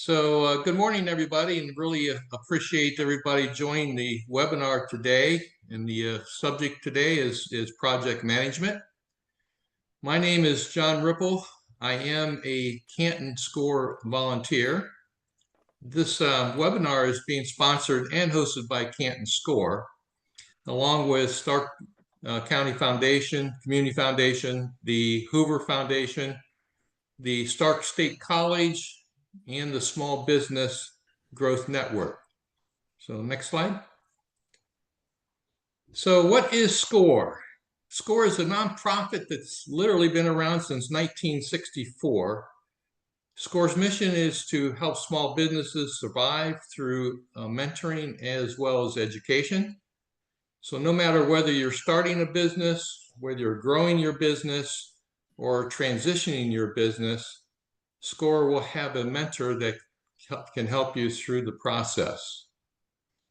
Good morning, everybody, and really appreciate everybody joining the webinar today. And the subject today is project management. My name is John Ripple. I am a Canton SCORE volunteer. This webinar is being sponsored and hosted by Canton SCORE, along with Stark County Foundation, Community Foundation, the Hoover Foundation, the Stark State College, and the Small Business Growth Network. So next slide. So what is SCORE? SCORE is a nonprofit that's literally been around since 1964. SCORE's mission is to help small businesses survive through mentoring as well as education. So no matter whether you're starting a business, whether you're growing your business, or transitioning your business, SCORE will have a mentor that can help you through the process.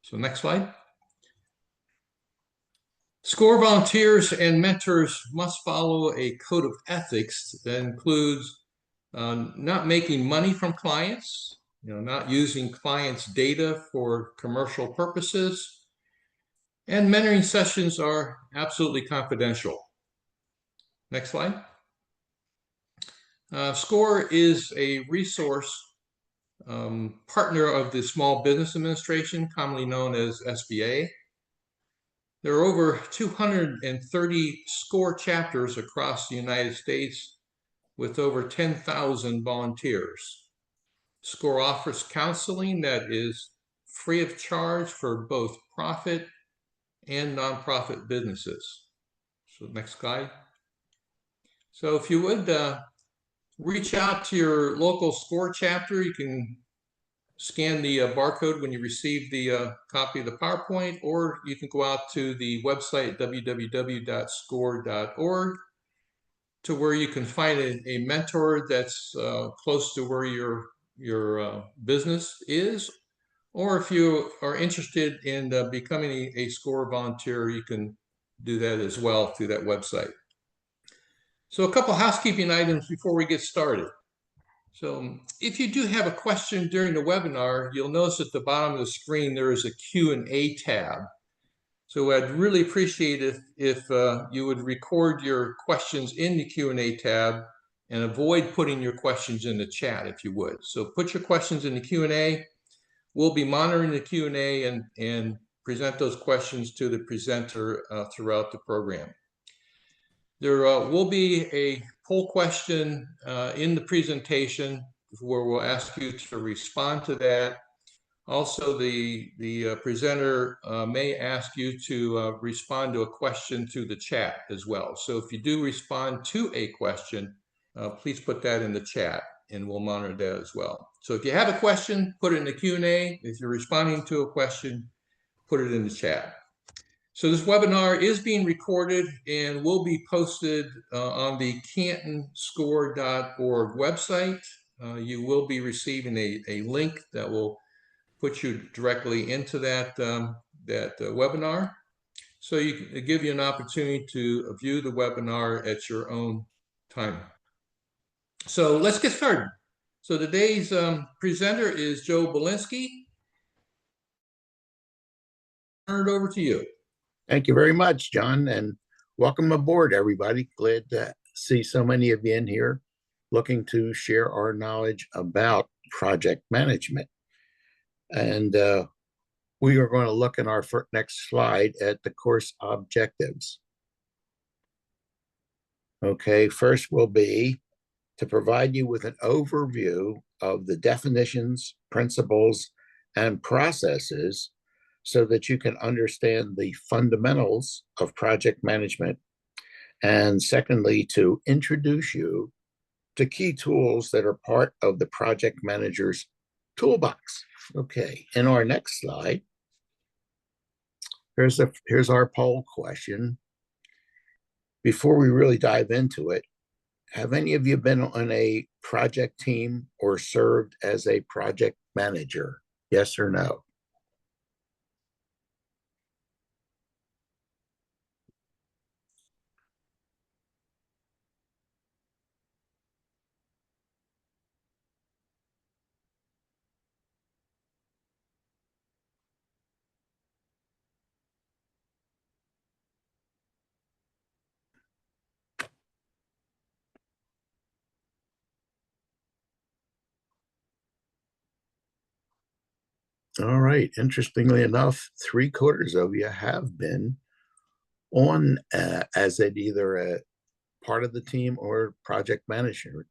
So next slide. SCORE volunteers and mentors must follow a code of ethics that includes not making money from clients, not using clients' data for commercial purposes, and mentoring sessions are absolutely confidential. Next slide. SCORE is a resource partner of the Small Business Administration, commonly known as SBA. There are over 230 SCORE chapters across the United States with over 10,000 volunteers. SCORE offers counseling that is free of charge for both profit and nonprofit businesses. So next slide. So if you would reach out to your local SCORE chapter, you can scan the barcode when you receive the copy of the PowerPoint, or you can go out to the website www.score.org to where you can find a mentor that's close to where your business is. Or if you are interested in becoming a SCORE volunteer, you can do that as well through that website. So a couple housekeeping items before we get started. So if you do have a question during the webinar, you'll notice at the bottom of the screen there is a Q&A tab. So I'd really appreciate it if you would record your questions in the Q&A tab and avoid putting your questions in the chat if you would. So put your questions in the Q&A. We'll be monitoring the Q&A and present those questions to the presenter throughout the program. There will be a poll question in the presentation where we'll ask you to respond to that. Also, the presenter may ask you to respond to a question through the chat as well. So if you do respond to a question, please put that in the chat and we'll monitor that as well. So if you have a question, put it in the Q&A. If you're responding to a question, put it in the chat. So this webinar is being recorded and will be posted on the cantonscore.org website. You will be receiving a link that will put you directly into that webinar. So it give you an opportunity to view the webinar at your own time. So let's get started. So today's presenter is Joe Belinsky. Turn it over to you. Thank you very much, John, and welcome aboard, everybody. Glad to see so many of you in here looking to share our knowledge about project management. And we are going to look in our next slide at the course objectives. Okay, first will be to provide you with an overview of the definitions, principles, and processes so that you can understand the fundamentals of project management. And secondly, to introduce you to key tools that are part of the project manager's toolbox. Okay, in our next slide, here's our poll question. Before we really dive into it, have any of you been on a project team or served as a project manager? Yes or no? All right. Interestingly enough, 3/4 of you have been on as either a part of the team or project manager.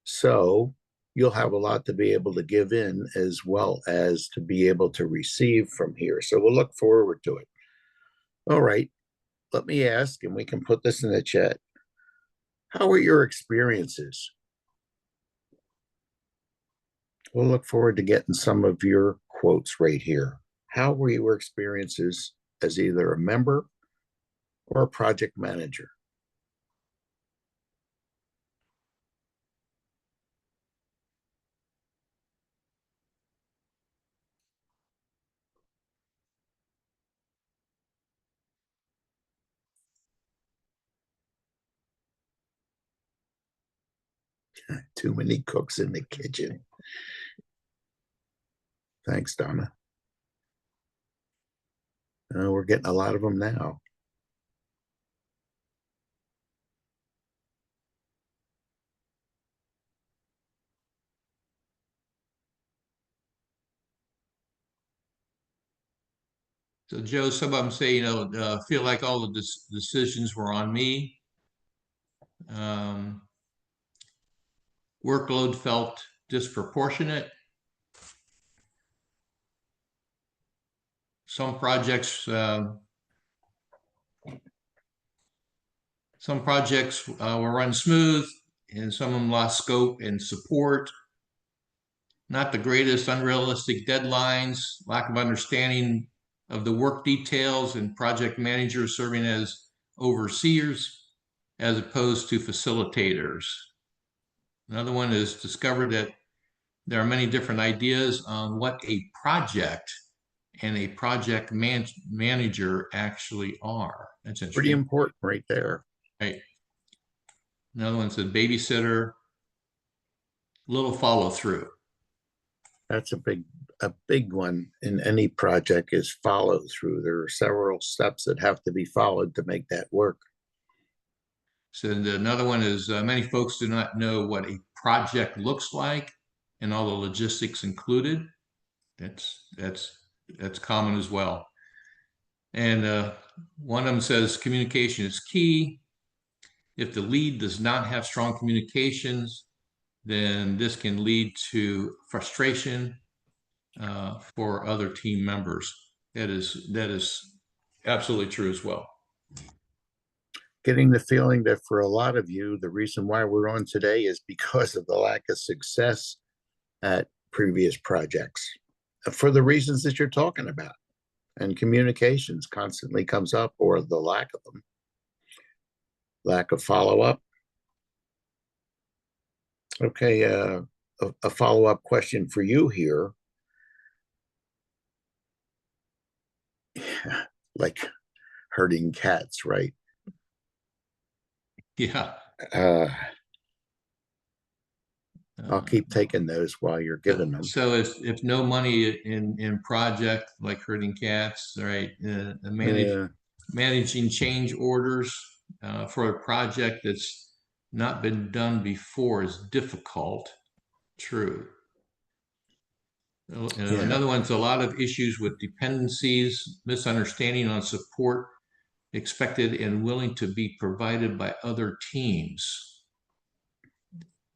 So you'll have a lot to be able to give in as well as to be able to receive from here. So we'll look forward to it. All right. Let me ask, and we can put this in the chat. How are your experiences? We'll look forward to getting some of your quotes right here. How were your experiences as either a member or a project manager? Too many cooks in the kitchen. Thanks, Donna. We're getting a lot of them now. So Joe, some of them say, feel like all the decisions were on me. Workload felt disproportionate. Some projects, were run smooth, and some of them lost scope and support. Not the greatest, unrealistic deadlines, lack of understanding of the work details, and project managers serving as overseers as opposed to facilitators. Another one is discovered that there are many different ideas on what a project and a project manager actually are. That's Pretty interesting. important right there. Right. Another one said babysitter, little follow through. That's a big one in any project is follow through. There are several steps that have to be followed to make that work. So another one is many folks do not know what a project looks like and all the logistics included. That's common as well. And one of them says communication is key. If the lead does not have strong communications, then this can lead to frustration for other team members. That is absolutely true as well. Getting the feeling that for a lot of you, the reason why we're on today is because of the lack of success at previous projects for the reasons that you're talking about. And communications constantly comes up, or the lack of them, lack of follow-up. Okay, a follow-up question for you here. Like herding cats, right? Yeah. I'll keep taking those while you're giving them. So if no money in project like herding cats, right? Managing change orders for a project that's not been done before is difficult. True. Another one's a lot of issues with dependencies, misunderstanding on support expected and willing to be provided by other teams.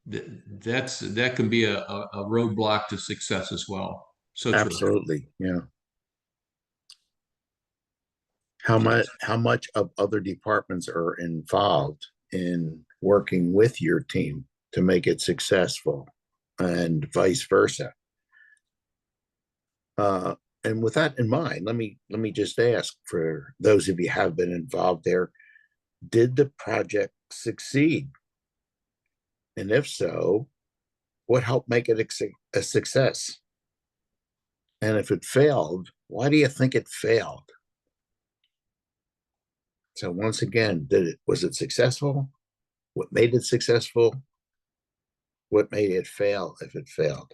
That can be a roadblock to success as well. So true. Absolutely, yeah. How much of other departments are involved in working with your team to make it successful, and vice versa? And with that in mind, let me just ask, for those of you who have been involved there, did the project succeed? And if so, what helped make it a success? And if it failed, why do you think it failed? So once again, was it successful? What made it successful? What made it fail if it failed?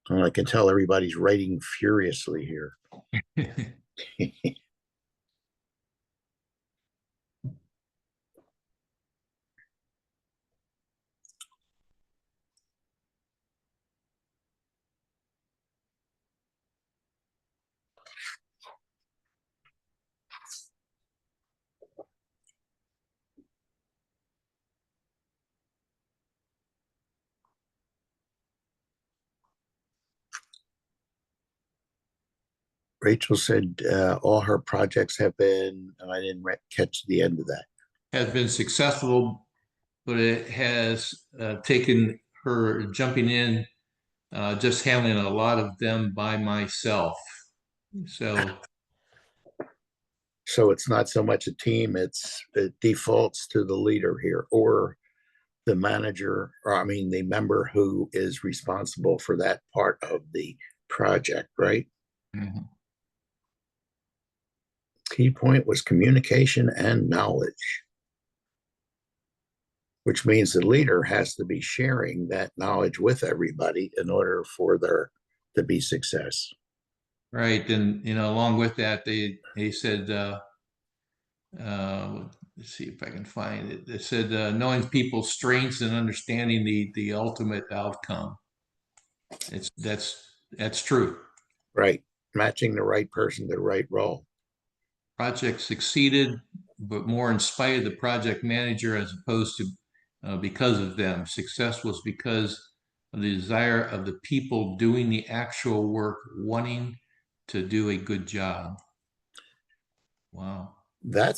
And I can tell everybody's writing furiously here. Rachel said all her projects have been, and I didn't catch the end of that. Has been successful, but it has taken her jumping in, just handling a lot of them by myself. So, So it's not so much a team, it defaults to the leader here or the manager, or I mean, the member who is responsible for that part of the project, right? mhm. Key point was communication and knowledge, which means the leader has to be sharing that knowledge with everybody in order for there to be success. Right. And, along with that, they said, let's see if I can find it. They said, knowing people's strengths and understanding the ultimate outcome. That's true. Right. Matching the right person to the right role. Project succeeded, but more in spite of the project manager as opposed to because of them. Success was because of the desire of the people doing the actual work, wanting to do a good job. Wow. That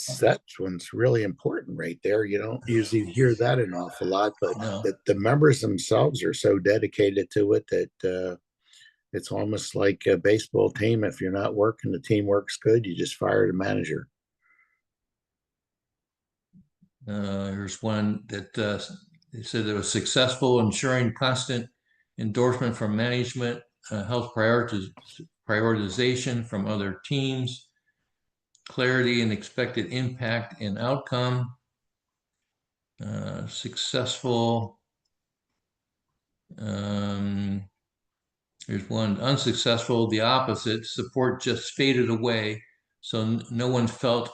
one's really important right there. You don't usually hear that an awful lot, but No. the members themselves are so dedicated to it that it's almost like a baseball team. If you're not working, the team works good. You just fire the manager. Here's one that they said it was successful, ensuring constant endorsement from management, health prioritization from other teams, clarity and expected impact and outcome, successful. Here's one unsuccessful, the opposite, support just faded away, so no one felt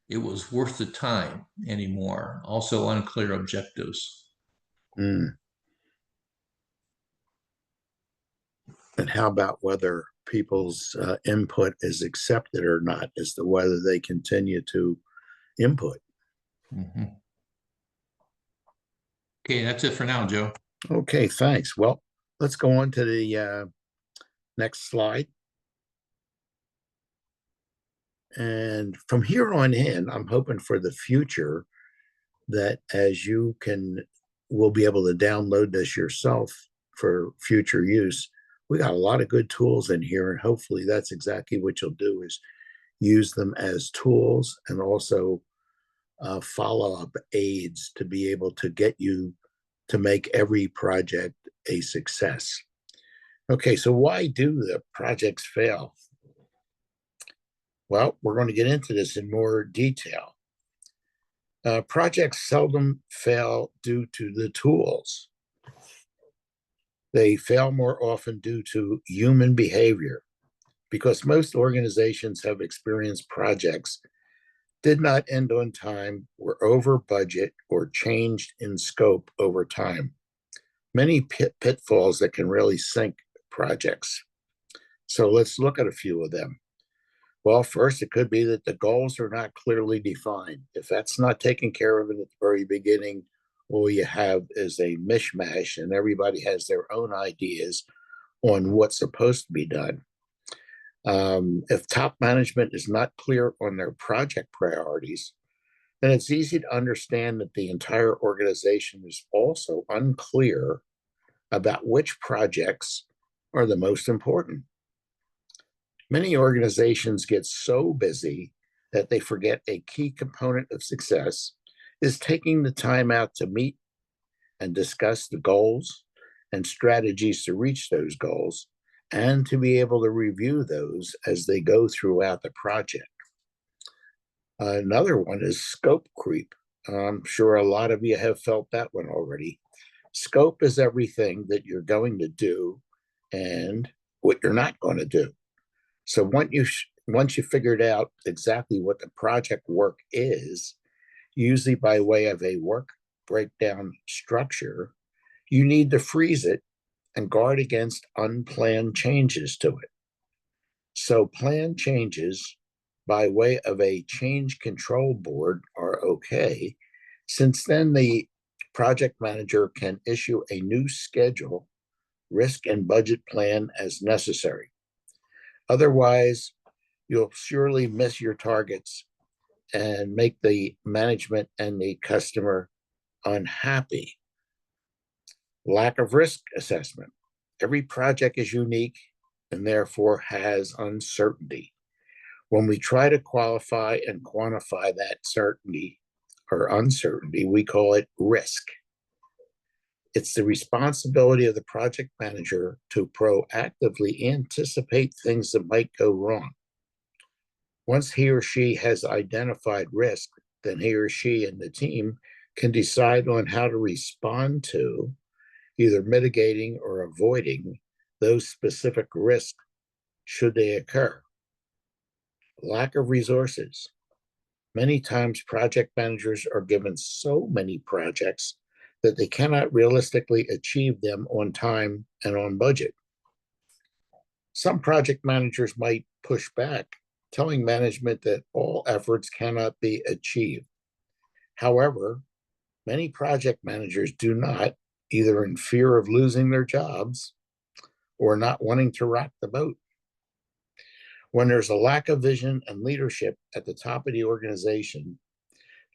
it was worth the time anymore. Also unclear objectives. Mm. And how about whether people's input is accepted or not, as to whether they continue to input? Mhm. Okay, that's it for now, Joe. Okay, thanks. Well, let's go on to the next slide. And from here on in, I'm hoping for the future that as you will be able to download this yourself for future use. We got a lot of good tools in here, and hopefully that's exactly what you'll do, is use them as tools and also follow-up aids to be able to get you to make every project a success. Okay, so why do the projects fail? Well, we're going to get into this in more detail. Projects seldom fail due to the tools. They fail more often due to human behavior, because most organizations have experienced projects did not end on time, were over budget, or changed in scope over time. Many pitfalls that can really sink projects. So let's look at a few of them. Well, first, it could be that the goals are not clearly defined. If that's not taken care of at the very beginning, all you have is a mishmash, and everybody has their own ideas on what's supposed to be done. If top management is not clear on their project priorities, then it's easy to understand that the entire organization is also unclear about which projects are the most important. Many organizations get so busy that they forget a key component of success is taking the time out to meet and discuss the goals and strategies to reach those goals, and to be able to review those as they go throughout the project. Another one is scope creep. I'm sure a lot of you have felt that one already. Scope is everything that you're going to do and what you're not going to do. So once you figured out exactly what the project work is, usually by way of a work breakdown structure, you need to freeze it and guard against unplanned changes to it. So planned changes by way of a change control board are okay, since then the project manager can issue a new schedule, risk and budget plan as necessary. Otherwise, you'll surely miss your targets and make the management and the customer unhappy. Lack of risk assessment. Every project is unique and therefore has uncertainty. When we try to qualify and quantify that certainty or uncertainty, we call it risk. It's the responsibility of the project manager to proactively anticipate things that might go wrong. Once he or she has identified risk, then he or she and the team can decide on how to respond to either mitigating or avoiding those specific risks should they occur. Lack of resources. Many times, project managers are given so many projects that they cannot realistically achieve them on time and on budget. Some project managers might push back, telling management that all efforts cannot be achieved. However, many project managers do not, either in fear of losing their jobs or not wanting to rock the boat. When there's a lack of vision and leadership at the top of the organization,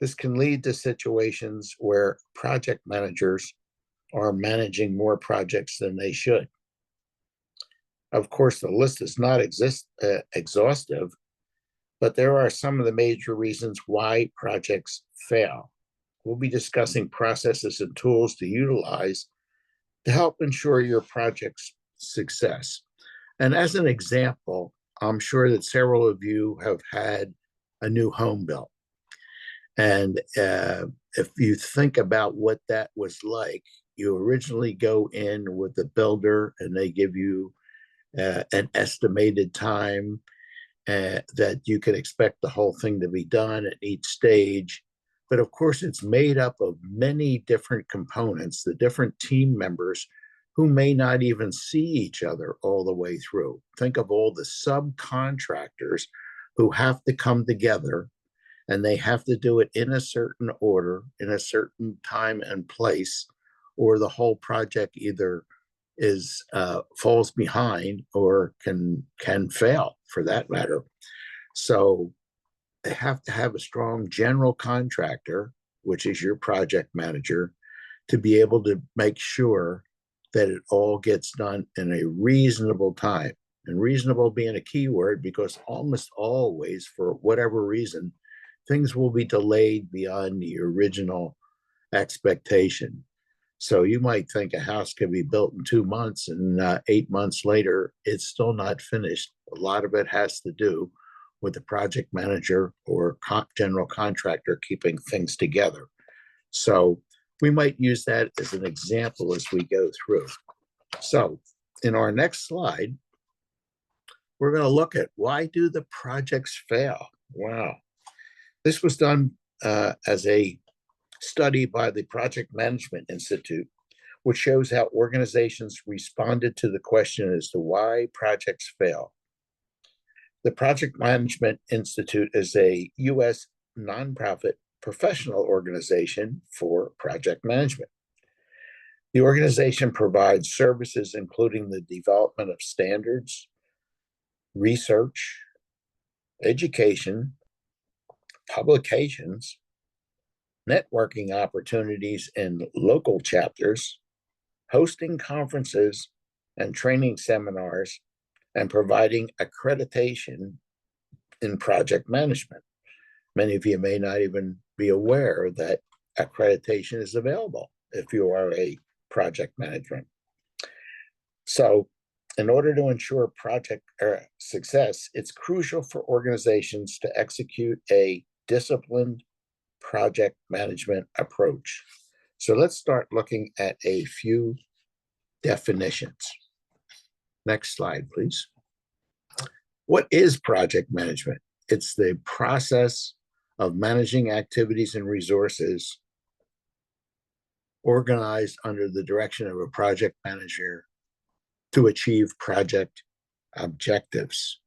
this can lead to situations where project managers are managing more projects than they should. Of course, the list is not exhaustive, but there are some of the major reasons why projects fail. We'll be discussing processes and tools to utilize to help ensure your project's success. And as an example, I'm sure that several of you have had a new home built. And if you think about what that was like, you originally go in with the builder and they give you an estimated time that you can expect the whole thing to be done at each stage. But of course, it's made up of many different components, the different team members who may not even see each other all the way through. Think of all the subcontractors who have to come together, and they have to do it in a certain order, in a certain time and place, or the whole project either is falls behind or can fail for that matter. So they have to have a strong general contractor, which is your project manager, to be able to make sure that it all gets done in a reasonable time. And reasonable being a key word, because almost always, for whatever reason, things will be delayed beyond the original expectation. So you might think a house can be built in 2 months, and 8 months later, it's still not finished. A lot of it has to do with the project manager or general contractor keeping things together. So we might use that as an example as we go through. So in our next slide, we're going to look at why do the projects fail? Wow. This was done as a study by the Project Management Institute, which shows how organizations responded to the question as to why projects fail. The Project Management Institute is a U.S. nonprofit professional organization for project management. The organization provides services including the development of standards, research, education, publications, networking opportunities in local chapters, hosting conferences and training seminars, and providing accreditation in project management. Many of you may not even be aware that accreditation is available if you are a project manager. So, in order to ensure project success, it's crucial for organizations to execute a disciplined project management approach. So let's start looking at a few definitions. Next slide, please. What is project management? It's the process of managing activities and resources organized under the direction of a project manager to achieve project objectives.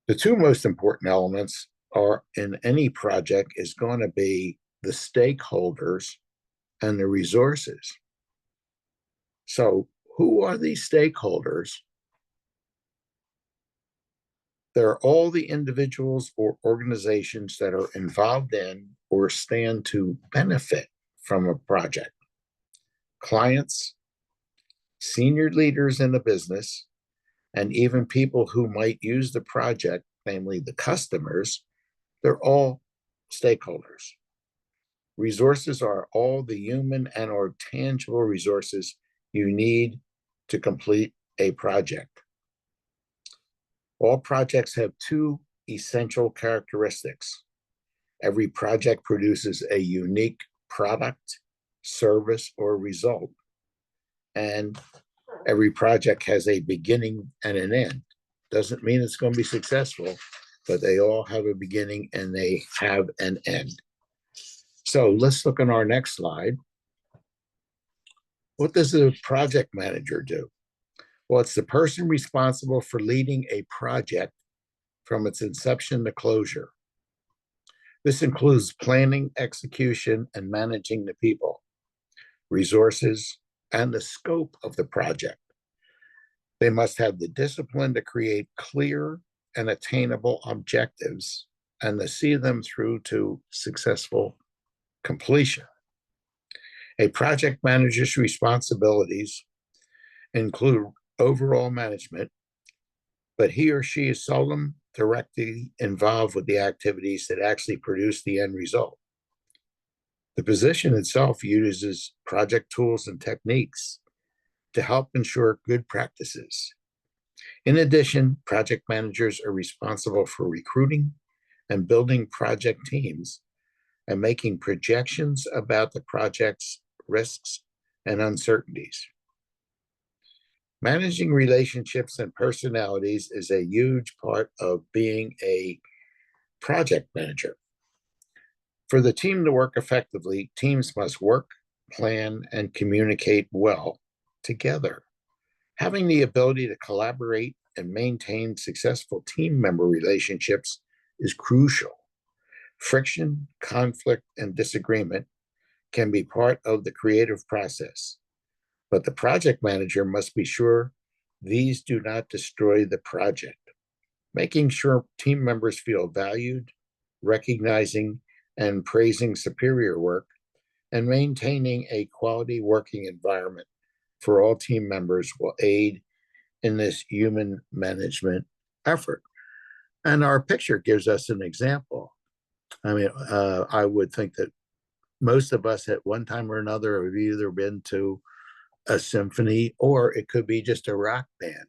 The two most important elements are in any project is going to be the stakeholders and the resources. So who are these stakeholders? They're all the individuals or organizations that are involved in or stand to benefit from a project. Clients, senior leaders in the business, and even people who might use the project, namely the customers, they're all stakeholders. Resources are all the human and or tangible resources you need to complete a project. All projects have two essential characteristics. Every project produces a unique product, service, or result. And every project has a beginning and an end. Doesn't mean it's going to be successful, but they all have a beginning and they have an end. So let's look on our next slide. What does a project manager do? Well, it's the person responsible for leading a project from its inception to closure. This includes planning, execution, and managing the people, resources, and the scope of the project. They must have the discipline to create clear and attainable objectives and to see them through to successful completion. A project manager's responsibilities include overall management, but he or she is seldom directly involved with the activities that actually produce the end result. The position itself uses project tools and techniques to help ensure good practices. In addition, project managers are responsible for recruiting and building project teams and making projections about the project's risks and uncertainties. Managing relationships and personalities is a huge part of being a project manager. For the team to work effectively, teams must work, plan, and communicate well together. Having the ability to collaborate and maintain successful team member relationships is crucial. Friction, conflict, and disagreement can be part of the creative process, but the project manager must be sure these do not destroy the project. Making sure team members feel valued, recognizing and praising superior work, and maintaining a quality working environment for all team members will aid in this human management effort. And our picture gives us an example. I mean, I would think that most of us at one time or another have either been to a symphony or it could be just a rock band.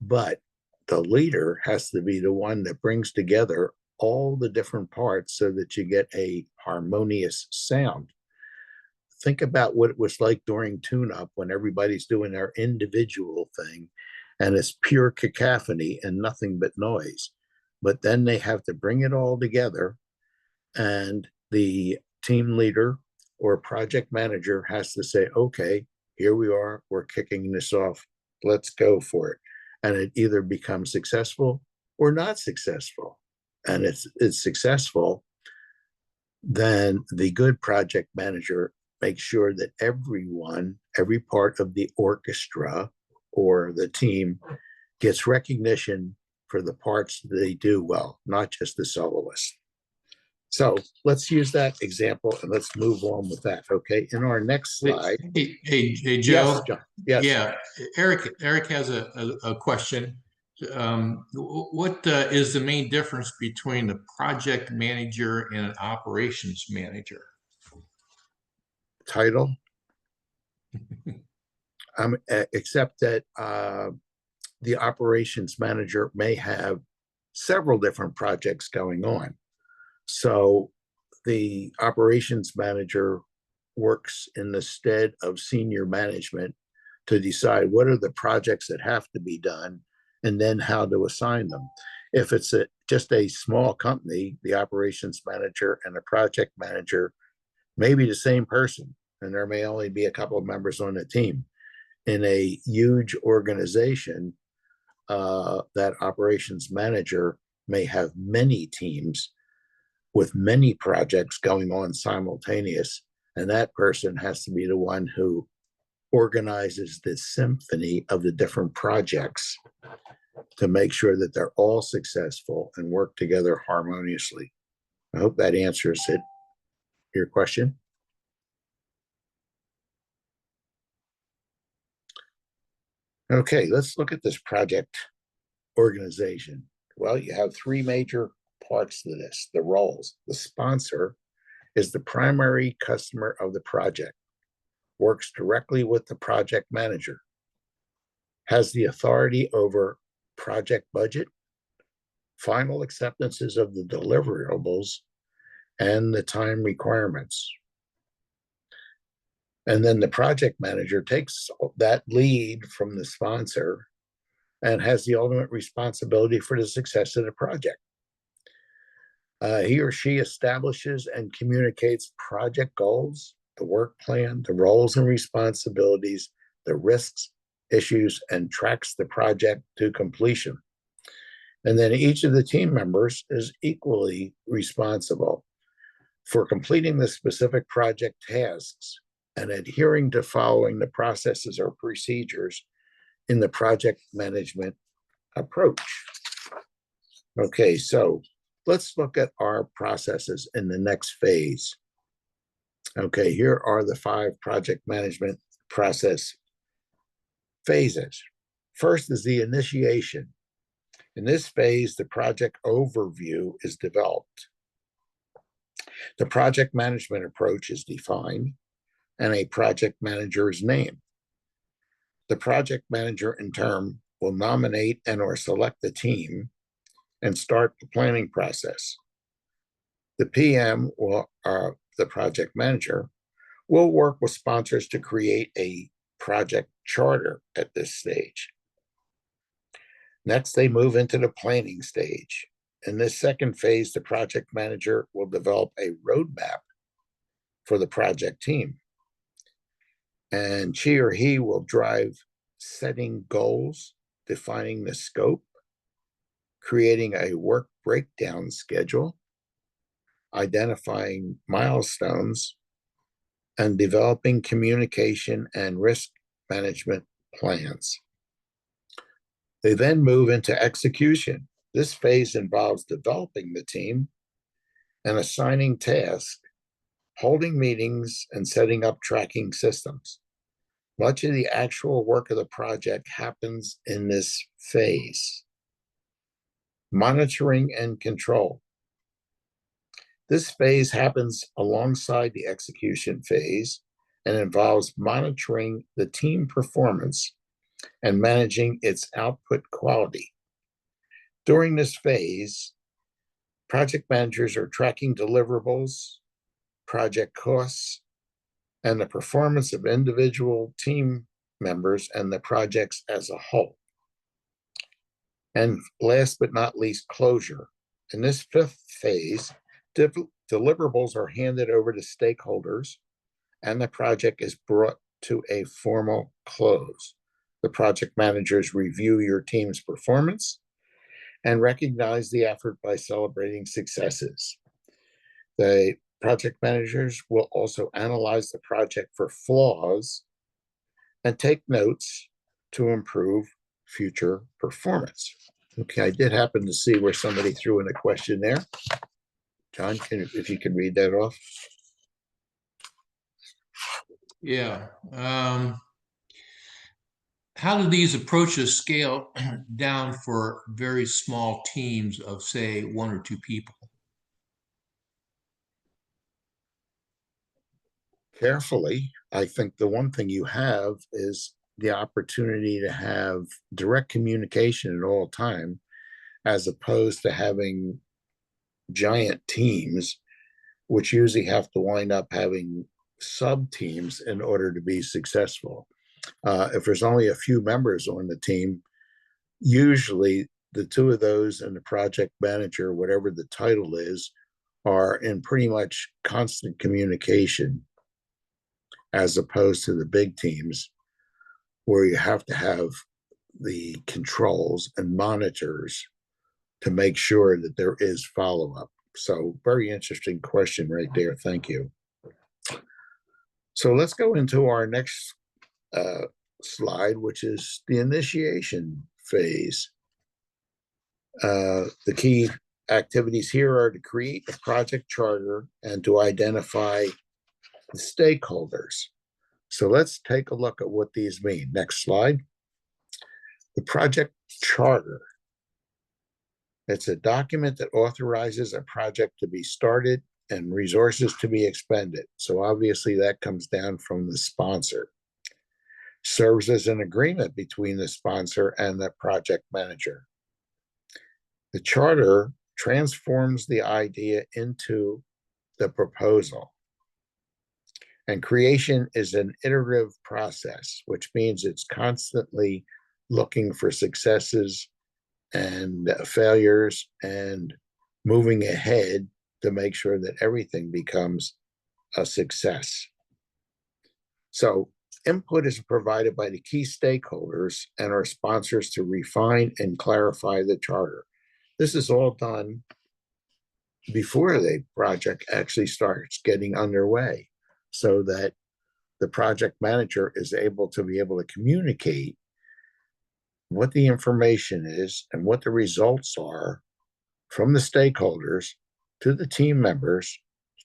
But the leader has to be the one that brings together all the different parts so that you get a harmonious sound. Think about what it was like during tune-up when everybody's doing their individual thing and it's pure cacophony and nothing but noise. But then they have to bring it all together, and the team leader or project manager has to say, okay, here we are, we're kicking this off, let's go for it. And it either becomes successful or not successful. And if it's successful, then the good project manager makes sure that everyone, every part of the orchestra or the team gets recognition for the parts that they do well, not just the soloist. So let's use that example and let's move on with that. Okay. In our next slide. Hey, Joe. Yes, John. Yes. Yeah, Eric has a question. What is the main difference between a project manager and an operations manager? Title. Except that the operations manager may have several different projects going on. So the operations manager works in the stead of senior management to decide what are the projects that have to be done and then how to assign them. If it's just a small company, the operations manager and the project manager may be the same person, and there may only be a couple of members on the team. In a huge organization, that operations manager may have many teams with many projects going on simultaneous, and that person has to be the one who organizes the symphony of the different projects to make sure that they're all successful and work together harmoniously. I hope that answers your question. Okay, let's look at this project organization. Well, you have three major parts to this. The roles. The sponsor is the primary customer of the project, works directly with the project manager, has the authority over project budget, final acceptances of the deliverables, and the time requirements. And then the project manager takes that lead from the sponsor and has the ultimate responsibility for the success of the project. He or she establishes and communicates project goals, the work plan, the roles and responsibilities, the risks, issues, and tracks the project to completion. And then each of the team members is equally responsible for completing the specific project tasks and adhering to following the processes or procedures in the project management approach. Okay, so let's look at our processes in the next phase. Okay, here are the 5 project management process phases. First is the initiation. In this phase, the project overview is developed. The project management approach is defined, and a project manager is named. The project manager, in turn, will nominate and or select the team and start the planning process. The PM, or the project manager, will work with sponsors to create a project charter at this stage. Next, they move into the planning stage. In this second phase, the project manager will develop a roadmap for the project team. And she or he will drive setting goals, defining the scope, creating a work breakdown schedule, identifying milestones, and developing communication and risk management plans. They then move into execution. This phase involves developing the team and assigning tasks, holding meetings, and setting up tracking systems. Much of the actual work of the project happens in this phase. Monitoring and control. This phase happens alongside the execution phase and involves monitoring the team performance and managing its output quality. During this phase, project managers are tracking deliverables, project costs, and the performance of individual team members and the projects as a whole. And last but not least, closure. In this 5th phase, deliverables are handed over to stakeholders and the project is brought to a formal close. The project managers review your team's performance and recognize the effort by celebrating successes. The project managers will also analyze the project for flaws and take notes to improve future performance. Okay, I did happen to see where somebody threw in a question there. John, if you could read that off. Yeah. How do these approaches scale down for very small teams of, say, 1 or 2 people? Carefully. I think the one thing you have is the opportunity to have direct communication at all time, as opposed to having giant teams, which usually have to wind up having sub teams in order to be successful. If there's only a few members on the team, usually the 2 of those and the project manager, whatever the title is, are in pretty much constant communication, as opposed to the big teams where you have to have the controls and monitors to make sure that there is follow-up. So very interesting question right there. Thank you. So let's go into our next slide, which is the initiation phase. The key activities here are to create a project charter and to identify the stakeholders. So let's take a look at what these mean. Next slide. The project charter. It's a document that authorizes a project to be started and resources to be expended. So obviously that comes down from the sponsor. Serves as an agreement between the sponsor and the project manager. The charter transforms the idea into the proposal. And creation is an iterative process, which means it's constantly looking for successes and failures and moving ahead to make sure that everything becomes a success. So input is provided by the key stakeholders and our sponsors to refine and clarify the charter. This is all done before the project actually starts getting underway, so that the project manager is able to communicate what the information is and what the results are from the stakeholders to the team members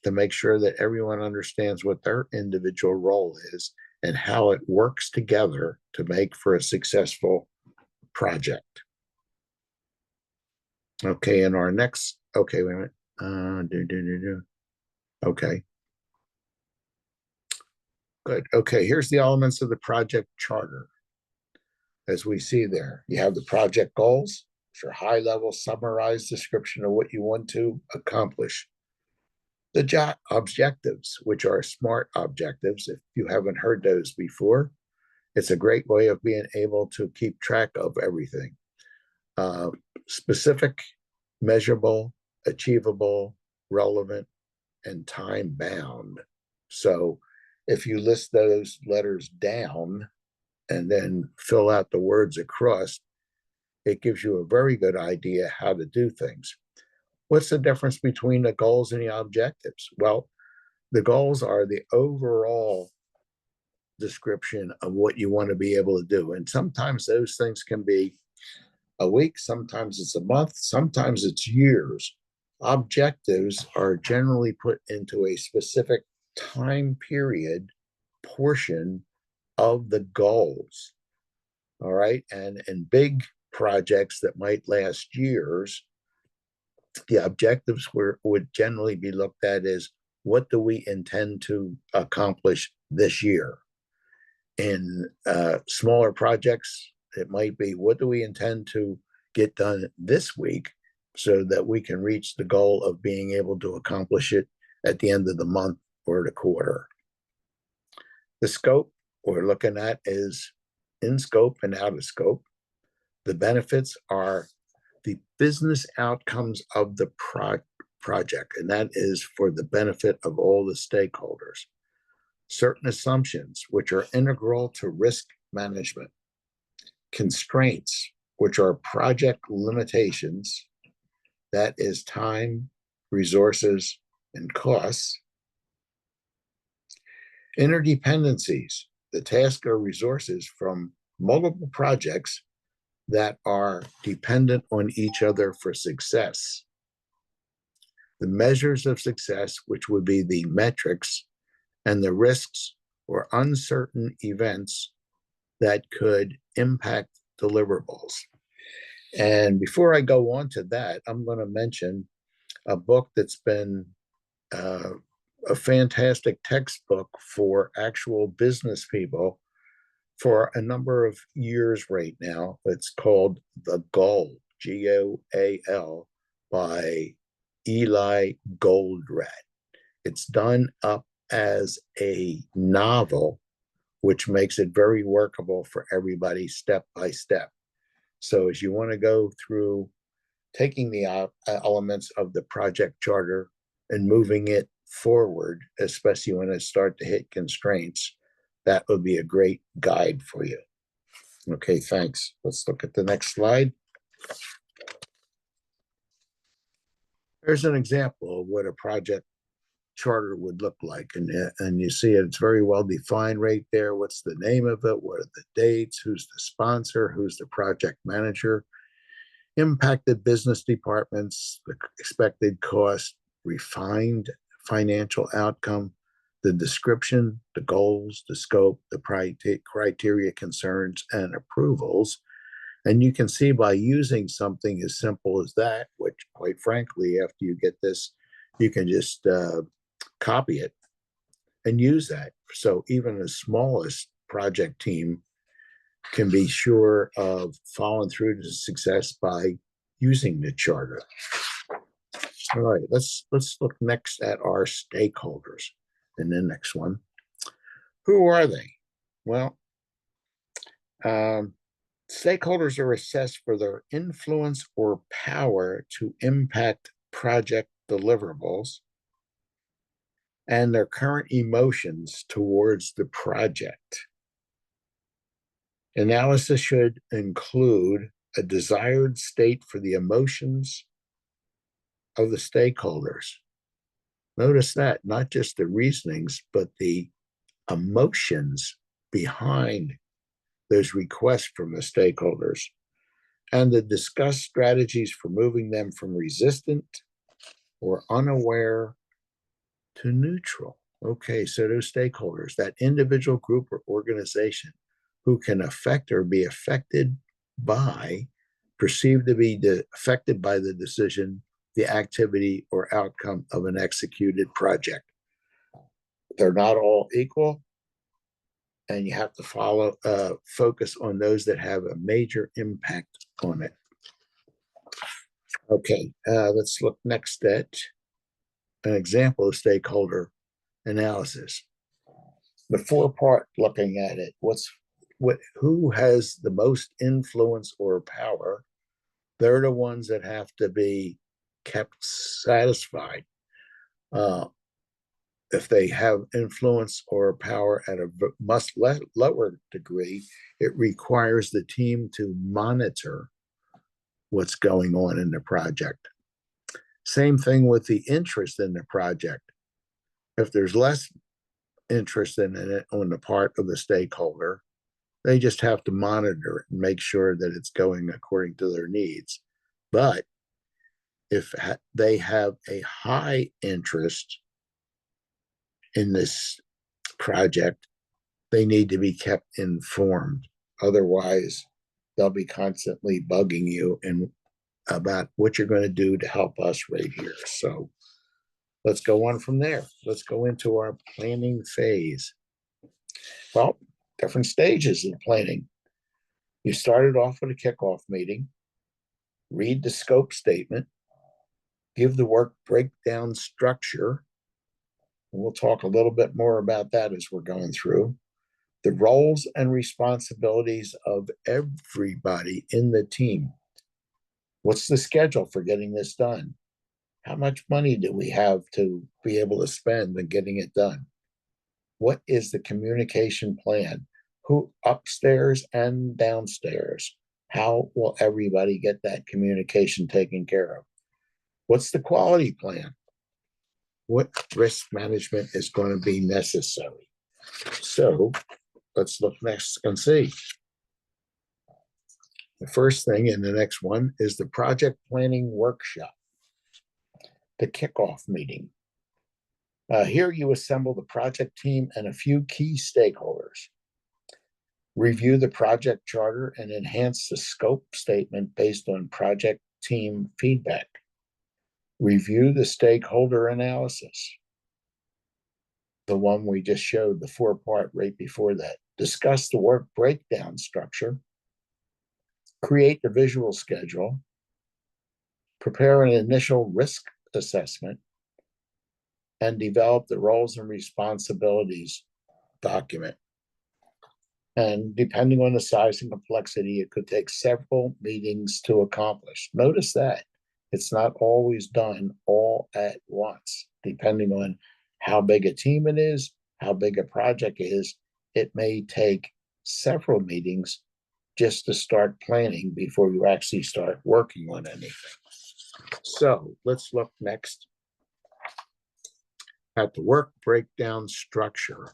to make sure that everyone understands what their individual role is and how it works together to make for a successful project. Okay, and our next, okay, wait a minute. Okay. Good. Okay, here's the elements of the project charter. As we see there, you have the project goals, which are high-level summarized description of what you want to accomplish. The objectives, which are SMART objectives. If you haven't heard those before, it's a great way of being able to keep track of everything. Specific, measurable, achievable, relevant, and time-bound. So if you list those letters down and then fill out the words across, it gives you a very good idea how to do things. What's the difference between the goals and the objectives? Well, the goals are the overall description of what you want to be able to do. And sometimes those things can be a week, sometimes it's a month, sometimes it's years. Objectives are generally put into a specific time period portion of the goals. All right. And in big projects that might last years, the objectives would generally be looked at as, what do we intend to accomplish this year? In smaller projects, it might be, what do we intend to get done this week so that we can reach the goal of being able to accomplish it at the end of the month or the quarter? The scope we're looking at is in scope and out of scope. The benefits are the business outcomes of the project, and that is for the benefit of all the stakeholders. Certain assumptions, which are integral to risk management. Constraints, which are project limitations, that is time, resources, and costs. Interdependencies, the task or resources from multiple projects that are dependent on each other for success. The measures of success, which would be the metrics, and the risks or uncertain events that could impact deliverables. And before I go on to that, I'm going to mention a book that's been a fantastic textbook for actual business people for a number of years right now. It's called The Goal, G-O-A-L, by Eli Goldratt. It's done up as a novel, which makes it very workable for everybody step by step. So as you want to go through taking the elements of the project charter and moving it forward, especially when it start to hit constraints, that would be a great guide for you. Okay, thanks. Let's look at the next slide. Here's an example of what a project charter would look like. And you see it's very well defined right there. What's the name of it? What are the dates? Who's the sponsor? Who's the project manager? impacted business departments, the expected cost, refined financial outcome, the description, the goals, the scope, the criteria, concerns, and approvals. And you can see by using something as simple as that, which quite frankly, after you get this, you can just copy it and use that. So even the smallest project team can be sure of following through to success by using the charter. All right, let's look next at our stakeholders in the next one. Who are they? Well, stakeholders are assessed for their influence or power to impact project deliverables and their current emotions towards the project. Analysis should include a desired state for the emotions of the stakeholders. Notice that, not just the reasonings, but the emotions behind those requests from the stakeholders, and to discuss strategies for moving them from resistant or unaware to neutral. Okay, so those stakeholders, that individual, group, or organization who can affect or be affected by, perceived to be affected by the decision, the activity, or outcome of an executed project. They're not all equal, and you have to focus on those that have a major impact on it. Okay, let's look next at an example of stakeholder analysis. The 4-part looking at it, who has the most influence or power? They're the ones that have to be kept satisfied. If they have influence or power at a much lower degree, it requires the team to monitor what's going on in the project. Same thing with the interest in the project. If there's less interest in it on the part of the stakeholder, they just have to monitor it and make sure that it's going according to their needs. But if they have a high interest in this project, they need to be kept informed. Otherwise, they'll be constantly bugging you and about what you're going to do to help us right here. So let's go on from there. Let's go into our planning phase. Well, different stages of planning. You started off with a kickoff meeting, read the scope statement, give the work breakdown structure. We'll talk a little bit more about that as we're going through. The roles and responsibilities of everybody in the team. What's the schedule for getting this done? How much money do we have to be able to spend in getting it done? What is the communication plan? Who upstairs and downstairs? How will everybody get that communication taken care of? What's the quality plan? What risk management is going to be necessary? So let's look next and see. The first thing in the next one is the project planning workshop, the kickoff meeting. Here you assemble the project team and a few key stakeholders. Review the project charter and enhance the scope statement based on project team feedback. Review the stakeholder analysis. The one we just showed, the 4-part right before that. Discuss the work breakdown structure. Create the visual schedule. Prepare an initial risk assessment. And develop the roles and responsibilities document. And depending on the size and complexity, it could take several meetings to accomplish. Notice that it's not always done all at once, depending on how big a team it is, how big a project is. It may take several meetings just to start planning before you actually start working on anything. So let's look next at the work breakdown structure.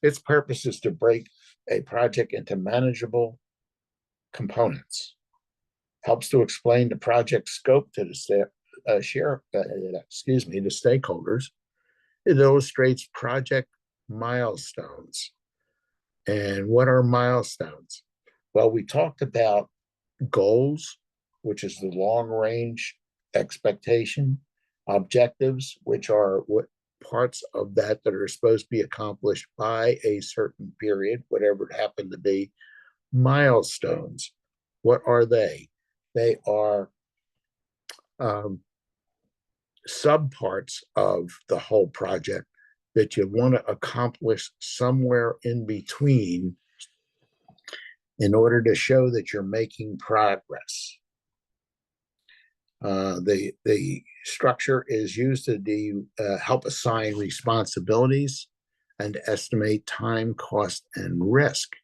Its purpose is to break a project into manageable, components. Helps to explain the project scope to the the stakeholders. It illustrates project milestones. And what are milestones? Well, we talked about goals, which is the long range expectation, objectives, which are what parts of that are supposed to be accomplished by a certain period, whatever it happened to be. Milestones, what are they? They are subparts of the whole project that you want to accomplish somewhere in between in order to show that you're making progress. The structure is used to help assign responsibilities and estimate time, cost, and risk.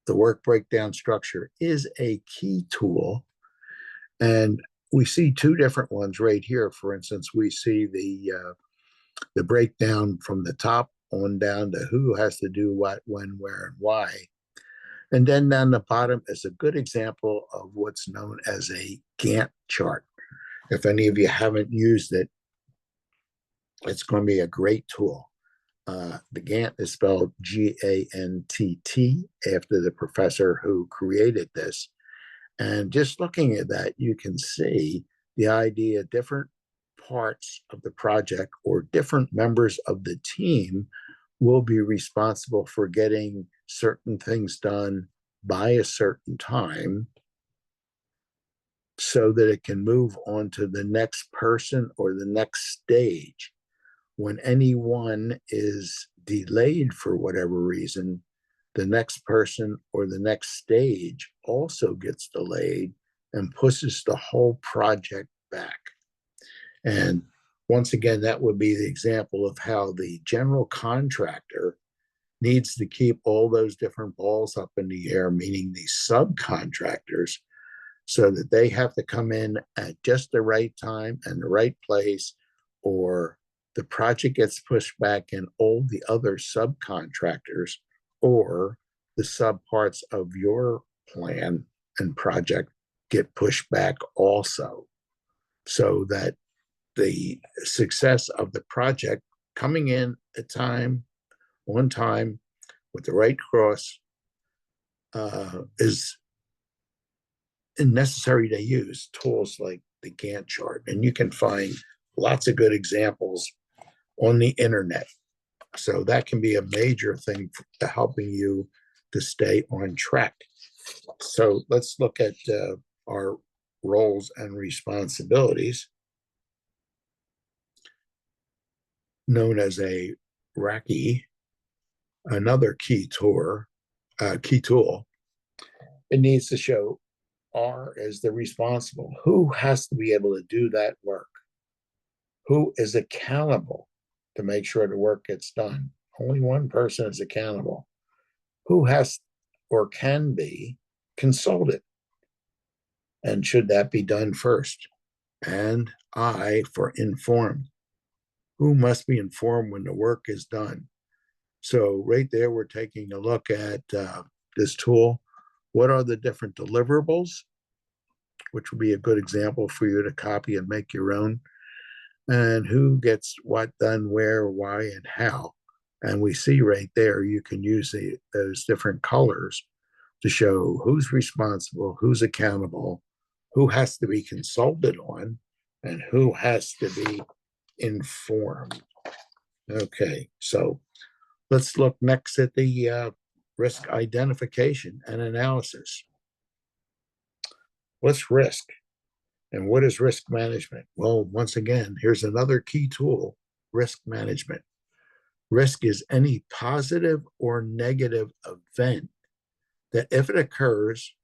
The work breakdown structure is a key tool, and we see two different ones right here. For instance, we see the breakdown from the top on down to who has to do what, when, where, and why. And then down the bottom is a good example of what's known as a Gantt chart. If any of you haven't used it, it's going to be a great tool. The Gantt is spelled G-A-N-T-T after the professor who created this. And just looking at that, you can see the idea different parts of the project or different members of the team will be responsible for getting certain things done by a certain time so that it can move on to the next person or the next stage. When anyone is delayed for whatever reason, the next person or the next stage also gets delayed and pushes the whole project back. And once again, that would be the example of how the general contractor needs to keep all those different balls up in the air, meaning the subcontractors, so that they have to come in at just the right time and the right place, or the project gets pushed back and all the other subcontractors or the subparts of your plan and project get pushed back also, so that the success of the project coming in at time, on time, with the right cross is necessary to use tools like the Gantt chart. And you can find lots of good examples on the internet. So that can be a major thing for helping you to stay on track. So let's look at our roles and responsibilities, known as a RACI, another key tool. It needs to show R as the responsible. Who has to be able to do that work? Who is accountable to make sure the work gets done? Only one person is accountable. Who has or can be consulted? And should that be done first? And I for informed. Who must be informed when the work is done? So right there, we're taking a look at this tool. What are the different deliverables, which would be a good example for you to copy and make your own, and who gets what done, where, why, and how. And we see right there, you can use those different colors to show who's responsible, who's accountable, who has to be consulted on, and who has to be informed. Okay, so let's look next at the risk identification and analysis. What's risk? And what is risk management? Well, once again, here's another key tool, risk management. Risk is any positive or negative event that, if it occurs,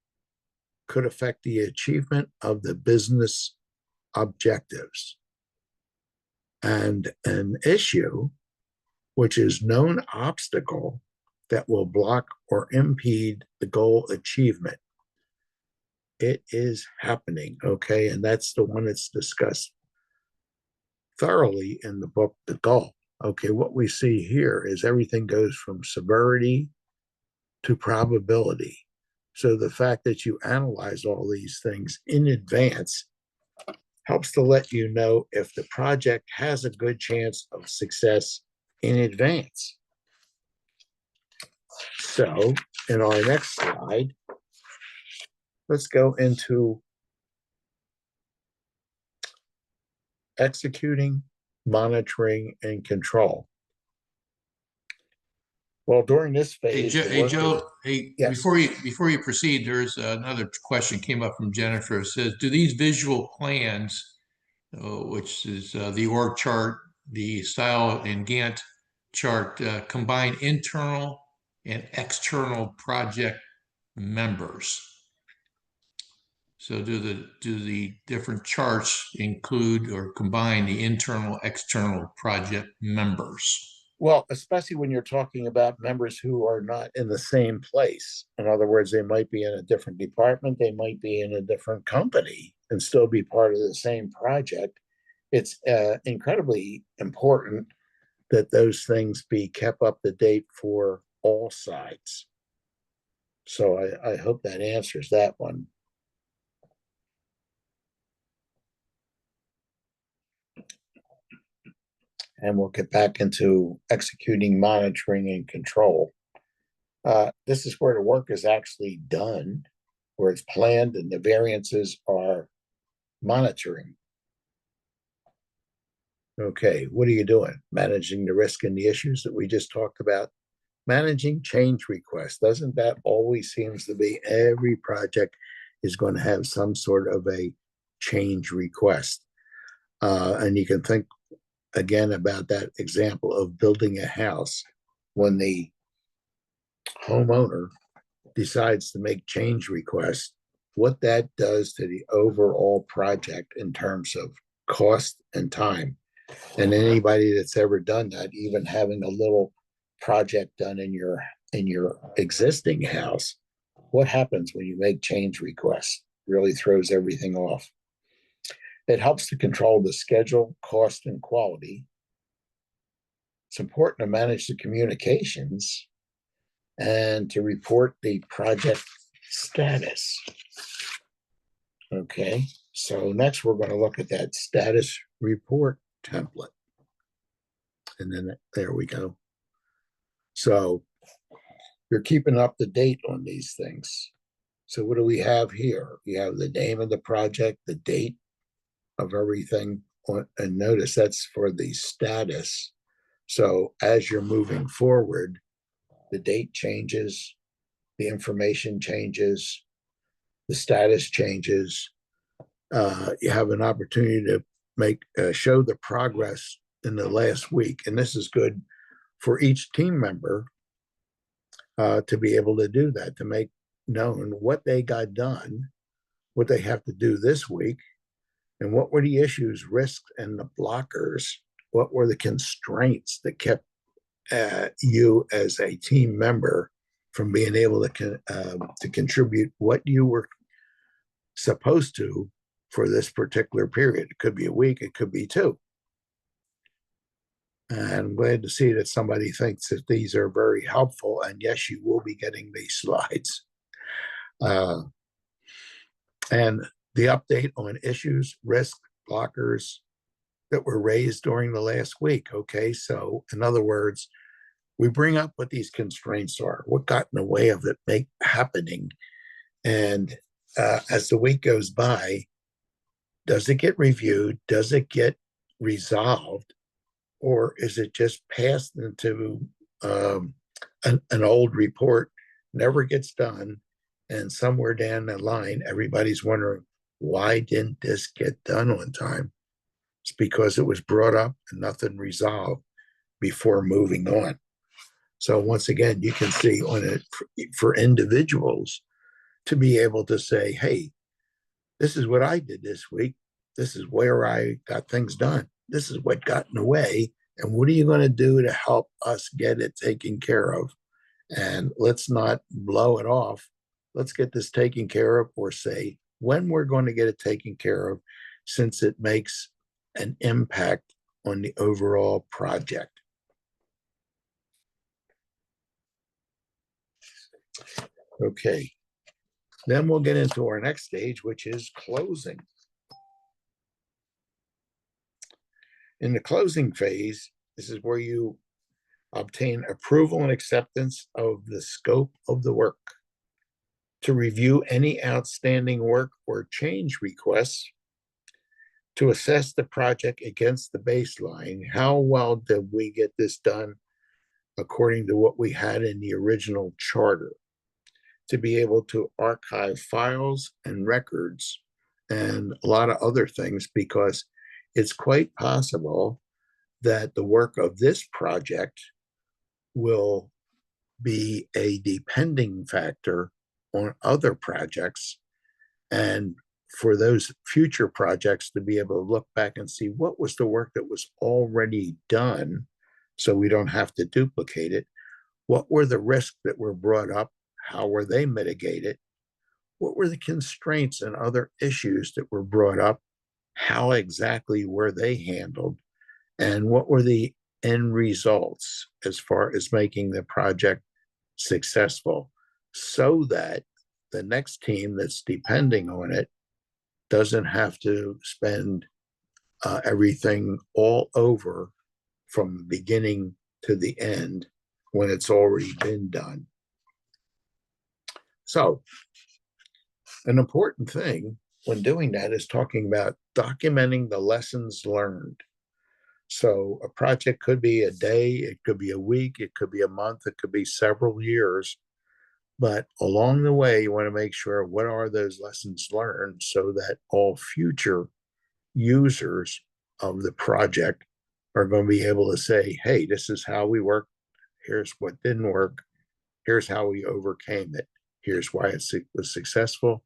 could affect the achievement of the business objectives. And an issue, which is known obstacle that will block or impede the goal achievement. It is happening, okay? And that's the one that's discussed thoroughly in the book, The Goal. Okay, what we see here is everything goes from severity to probability. So the fact that you analyze all these things in advance helps to let you know if the project has a good chance of success in advance. So in our next slide, let's go into executing, monitoring, and control. Well, during this phase, Joe, hey, yes. before you proceed, there's another question came up from Jennifer. It says, do these visual plans, which is the org chart, the style and Gantt chart, combine internal and external project members? So do the different charts include or combine the internal, external project members? Well, especially when you're talking about members who are not in the same place. In other words, they might be in a different department, they might be in a different company and still be part of the same project. It's incredibly important that those things be kept up to date for all sides. So I hope that answers that one. And we'll get back into executing, monitoring, and control. This is where the work is actually done, where it's planned and the variances are monitoring. Okay, what are you doing? Managing the risk and the issues that we just talked about. Managing change requests. Doesn't that always seems to be every project is going to have some sort of a change request? And you can think again about that example of building a house when the homeowner decides to make change requests, what that does to the overall project in terms of cost and time. And anybody that's ever done that, even having a little project done in your existing house, what happens when you make change requests? Really throws everything off. It helps to control the schedule, cost, and quality. It's important to manage the communications and to report the project status. Okay, so next we're going to look at that status report template. And then there we go. So you're keeping up to date on these things. So what do we have here? We have the name of the project, the date of everything, and notice that's for the status. So as you're moving forward, the date changes, the information changes, the status changes. You have an opportunity to show the progress in the last week, and this is good for each team member to be able to do that, to make known what they got done, what they have to do this week, and what were the issues, risks, and the blockers. What were the constraints that kept you as a team member from being able to contribute what you were supposed to for this particular period? It could be a week, it could be two. And I'm glad to see that somebody thinks that these are very helpful. And yes, you will be getting these slides. And the update on issues, risk, blockers that were raised during the last week. Okay, so in other words, we bring up what these constraints are, what got in the way of it happening. And as the week goes by, does it get reviewed? Does it get resolved? Or is it just passed into an old report, never gets done, and somewhere down the line, everybody's wondering, why didn't this get done on time? It's because it was brought up and nothing resolved before moving on. So once again, you can see on it for individuals to be able to say, hey, this is what I did this week. This is where I got things done. This is what got in the way. And what are you going to do to help us get it taken care of? And let's not blow it off. Let's get this taken care of, or say when we're going to get it taken care of, since it makes an impact on the overall project. Okay. Then we'll get into our next stage, which is closing. In the closing phase, this is where you obtain approval and acceptance of the scope of the work, to review any outstanding work or change requests, to assess the project against the baseline. How well did we get this done according to what we had in the original charter? To be able to archive files and records and a lot of other things, because it's quite possible that the work of this project will be a depending factor on other projects. And for those future projects to be able to look back and see what was the work that was already done, so we don't have to duplicate it. What were the risks that were brought up? How were they mitigated? What were the constraints and other issues that were brought up? How exactly were they handled? And what were the end results as far as making the project successful, so that the next team that's depending on it doesn't have to spend everything all over from the beginning to the end when it's already been done. So, an important thing when doing that is talking about documenting the lessons learned. So, a project could be a day, it could be a week, it could be a month, it could be several years. But along the way, you want to make sure what are those lessons learned, so that all future users of the project are going to be able to say, hey, this is how we worked. Here's what didn't work. Here's how we overcame it. Here's why it was successful.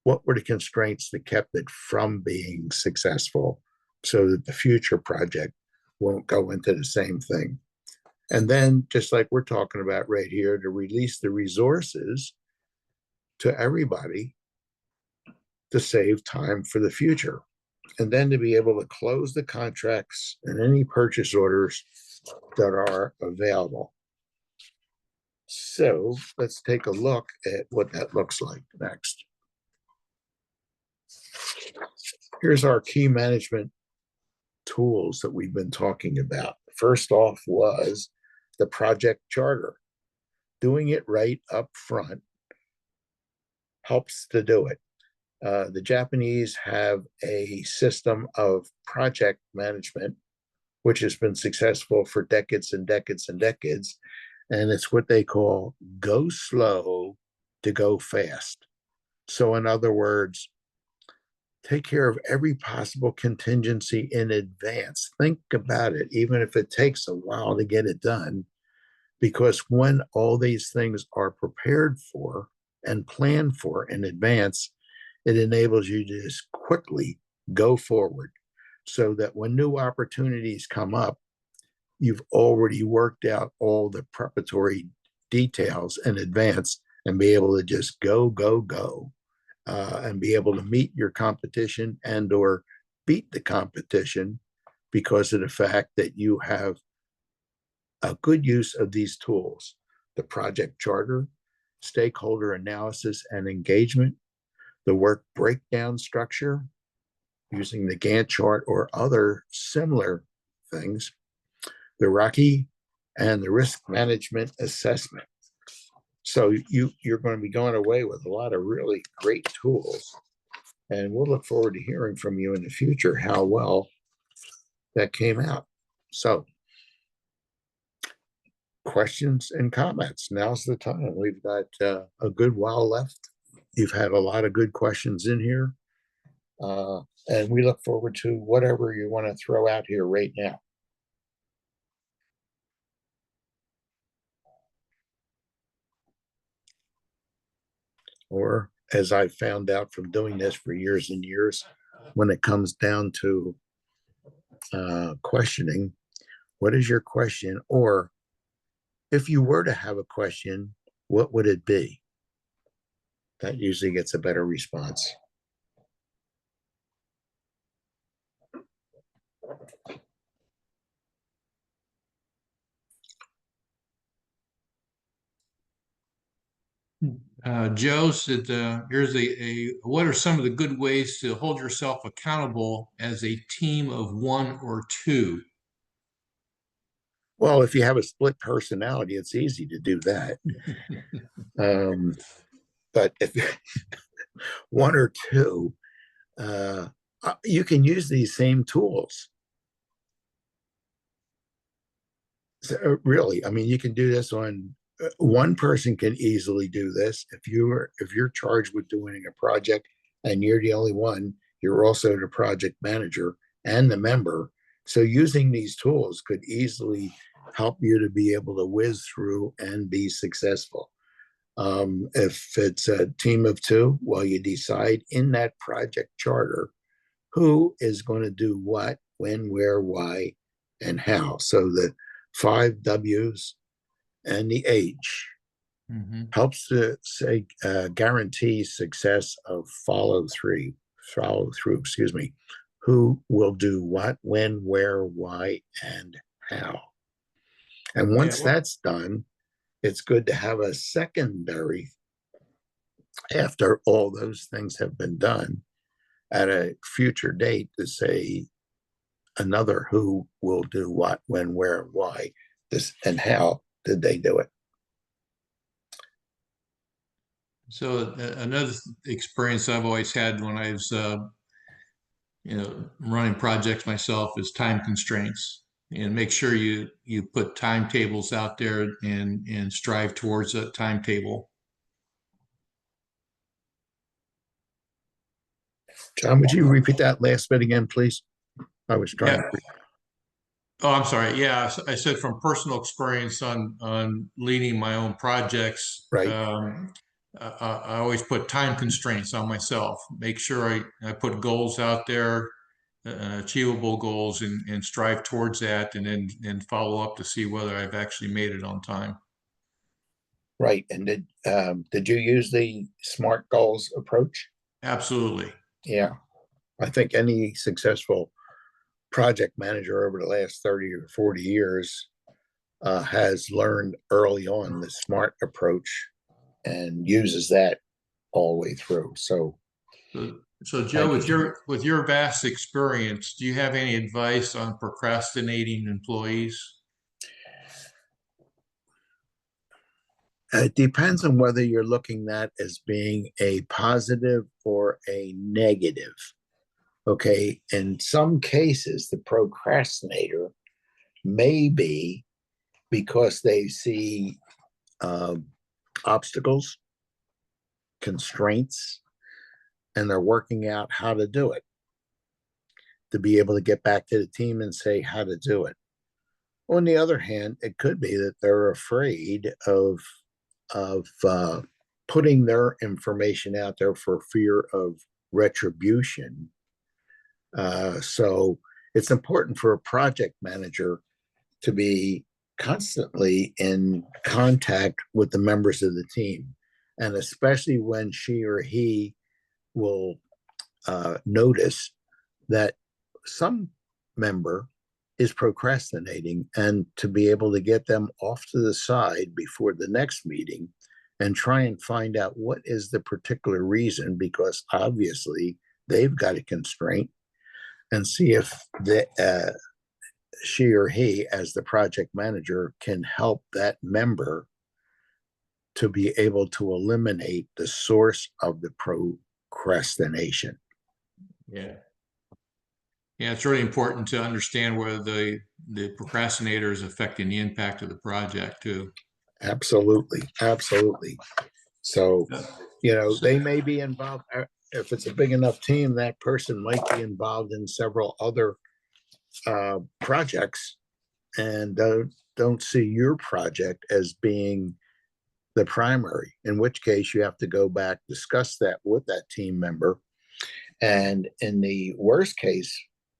What were the constraints that kept it from being successful, so that the future project won't go into the same thing? And then, just like we're talking about right here, to release the resources to everybody to save time for the future. And then to be able to close the contracts and any purchase orders that are available. So let's take a look at what that looks like next. Here's our key management tools that we've been talking about. First off was the project charter. Doing it right up front helps to do it. The Japanese have a system of project management, which has been successful for decades and decades and decades. And it's what they call go slow to go fast. So, in other words, take care of every possible contingency in advance. Think about it, even if it takes a while to get it done, because when all these things are prepared for and planned for in advance, it enables you to just quickly go forward, so that when new opportunities come up, you've already worked out all the preparatory details in advance and be able to just go, and be able to meet your competition and or beat the competition, because of the fact that you have a good use of these tools: the project charter, stakeholder analysis and engagement, the work breakdown structure using the Gantt chart or other similar things, the RACI, and the risk management assessment. So you're going to be going away with a lot of really great tools. And we'll look forward to hearing from you in the future how well that came out. So, questions and comments. Now's the time. We've got a good while left. You've had a lot of good questions in here. And we look forward to whatever you want to throw out here right now. Or, as I found out from doing this for years and years, when it comes down to questioning, what is your question? Or if you were to have a question, what would it be? That usually gets a better response. Joe said, here's what are some of the good ways to hold yourself accountable as a team of one or two? Well, if you have a split personality, it's easy to do that. Um, but if one or two, uh, you can use these same tools. So, really, I mean, you can do this on one person can easily do this. If you're charged with doing a project and you're the only one, you're also the project manager and the member. So using these tools could easily help you to be able to whiz through and be successful. If it's a team of two, well, you decide in that project charter who is going to do what, when, where, why, and how. So the five W's and the H Mhm. helps to say guarantee success of follow through, excuse me, who will do what, when, where, why, and how. And Yeah, once well, that's done, it's good to have a secondary after all those things have been done at a future date to say another who will do what, when, where, why, this, and how did they do it. so another experience I've always had when I was, running projects myself is time constraints, and make sure you put timetables out there and strive towards a timetable. John, would you repeat that last bit again, please? I was trying Yeah. to. Oh, I'm sorry. Yeah, I said from personal experience on leading my own projects, Right, I always put time constraints on myself. Make sure I put goals out there, achievable goals, and strive towards that, and then follow up to see whether I've actually made it on time. right. And did you use the SMART goals approach? Absolutely. Yeah, I think any successful project manager over the last 30 or 40 years has learned early on the SMART approach and uses that all the way through. So So Joe, thank you, John. with your vast experience, do you have any advice on procrastinating employees? It depends on whether you're looking at as being a positive or a negative. Okay. In some cases, the procrastinator may be because they see um, obstacles, constraints, and they're working out how to do it to be able to get back to the team and say how to do it. On the other hand, it could be that they're afraid of putting their information out there for fear of retribution. So it's important for a project manager to be constantly in contact with the members of the team, and especially when she or he will notice that some member is procrastinating, and to be able to get them off to the side before the next meeting and try and find out what is the particular reason, because obviously they've got a constraint, and see if she or he, as the project manager, can help that member to be able to eliminate the source of the procrastination. Yeah. Yeah, it's really important to understand whether the procrastinator is affecting the impact of the project too. Absolutely, absolutely. So, Yeah. So, they may be involved. If it's a big enough team, that person might be involved in several other projects, and don't see your project as being the primary, in which case you have to go back, discuss that with that team member. And in the worst case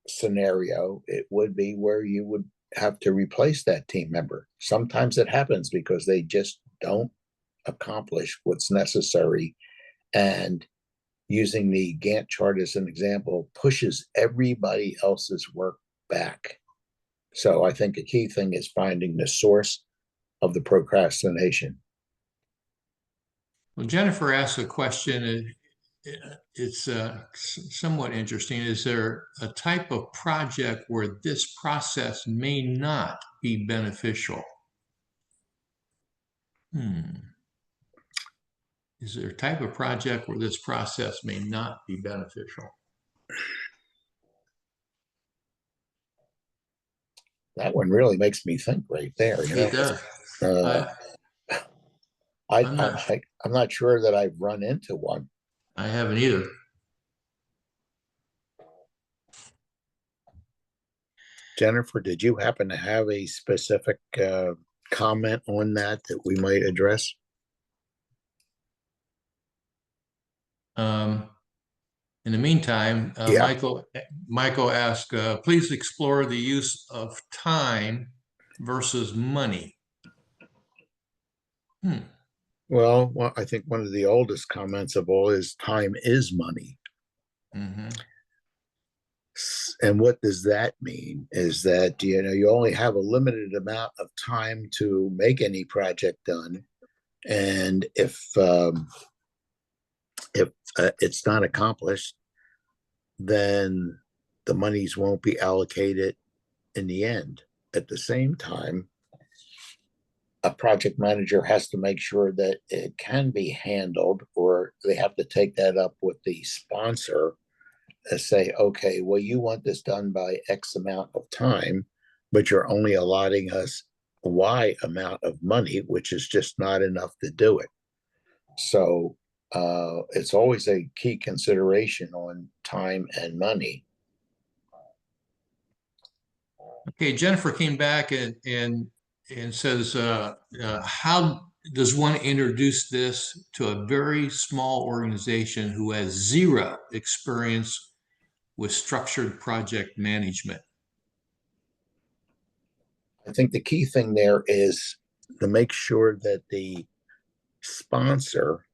scenario, it would be where you would have to replace that team member. Sometimes it happens because they just don't accomplish what's necessary. And using the Gantt chart as an example pushes everybody else's work back. So I think a key thing is finding the source of the procrastination. Well, Jennifer asked a question. It's somewhat interesting. Is there a type of project where this process may not be beneficial? Is there a type of project where this process may not be beneficial? That one really makes me think right there, you know. It does. Uh, I'm not. I'm not sure that I've run into one. I haven't either. Jennifer, did you happen to have a specific comment on that we might address? In the meantime, Yeah. Michael asked, please explore the use of time versus money. Well, I think one of the oldest comments of all is time is money. Mm-hmm. And what does that mean? Is that, you know, you only have a limited amount of time to make any project done. And if it's not accomplished, then the monies won't be allocated in the end. At the same time, a project manager has to make sure that it can be handled, or they have to take that up with the sponsor and say, okay, well, you want this done by X amount of time, but you're only allotting us Y amount of money, which is just not enough to do it. So it's always a key consideration on time and money. Okay, Jennifer came back and says, how does one introduce this to a very small organization who has zero experience with structured project management? I think the key thing there is to make sure that the sponsor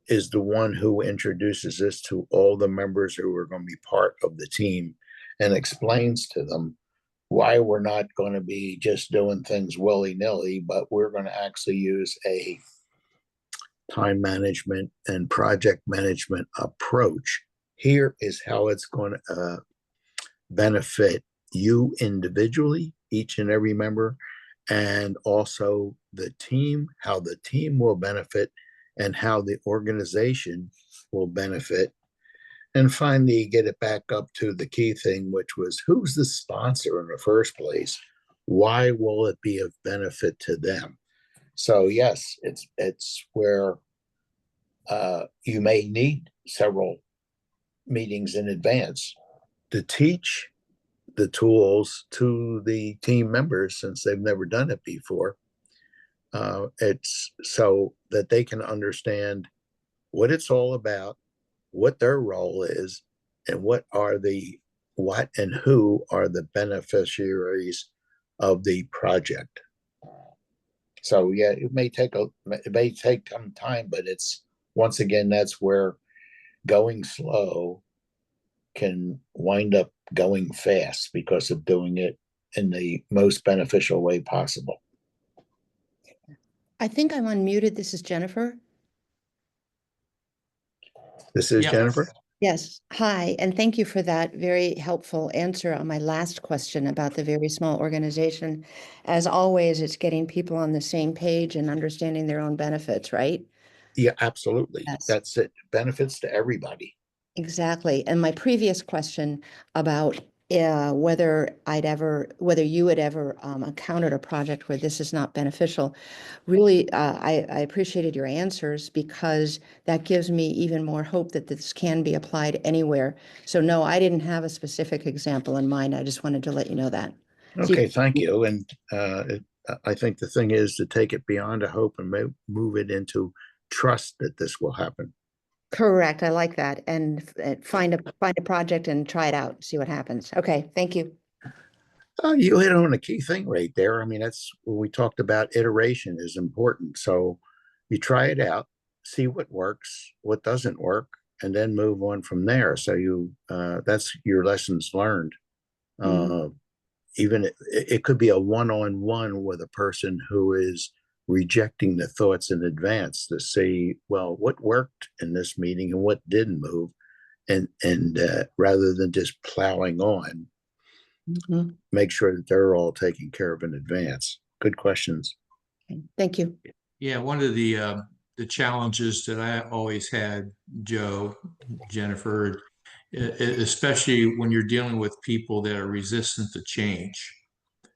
is the one who introduces this to all the members who are going to be part of the team and explains to them why we're not going to be just doing things willy-nilly, but we're going to actually use a time management and project management approach. Here is how it's going to benefit you individually, each and every member, and also the team, how the team will benefit and how the organization will benefit. And finally, get it back up to the key thing, which was who's the sponsor in the first place? Why will it be of benefit to them? So yes, it's where you may need several meetings in advance to teach the tools to the team members since they've never done it before. It's so that they can understand what it's all about, what their role is, and what and who are the beneficiaries of the project. So yeah, it may take some time, but it's once again that's where going slow can wind up going fast because of doing it in the most beneficial way possible. I think I'm unmuted. This is Jennifer. This is Jennifer. Yes. Hi, and thank you for that very helpful answer on my last question about the very small organization. As always, it's getting people on the same page and understanding their own benefits, right? Yeah, absolutely. Yes. That's it. Benefits to everybody. Exactly. And my previous question about whether you had ever encountered a project where this is not beneficial, really, I appreciated your answers because that gives me even more hope that this can be applied anywhere. So no, I didn't have a specific example in mind. I just wanted to let you know that. Okay, thank you. And I think the thing is to take it beyond a hope and move it into trust that this will happen. Correct. I like that. And find a project and try it out, see what happens. Okay, thank you. You hit on a key thing right there. I mean, that's when we talked about iteration is important. So you try it out, see what works, what doesn't work, and then move on from there. So that's your lessons learned. Even it could be a one-on-one with a person who is rejecting the thoughts in advance to see, well, what worked in this meeting and what didn't move, and rather than just plowing on, Mhm. make sure that they're all taken care of in advance. Good questions. Okay, thank you. Yeah, one of the challenges that I always had, Joe, Jennifer, especially when you're dealing with people that are resistant to change.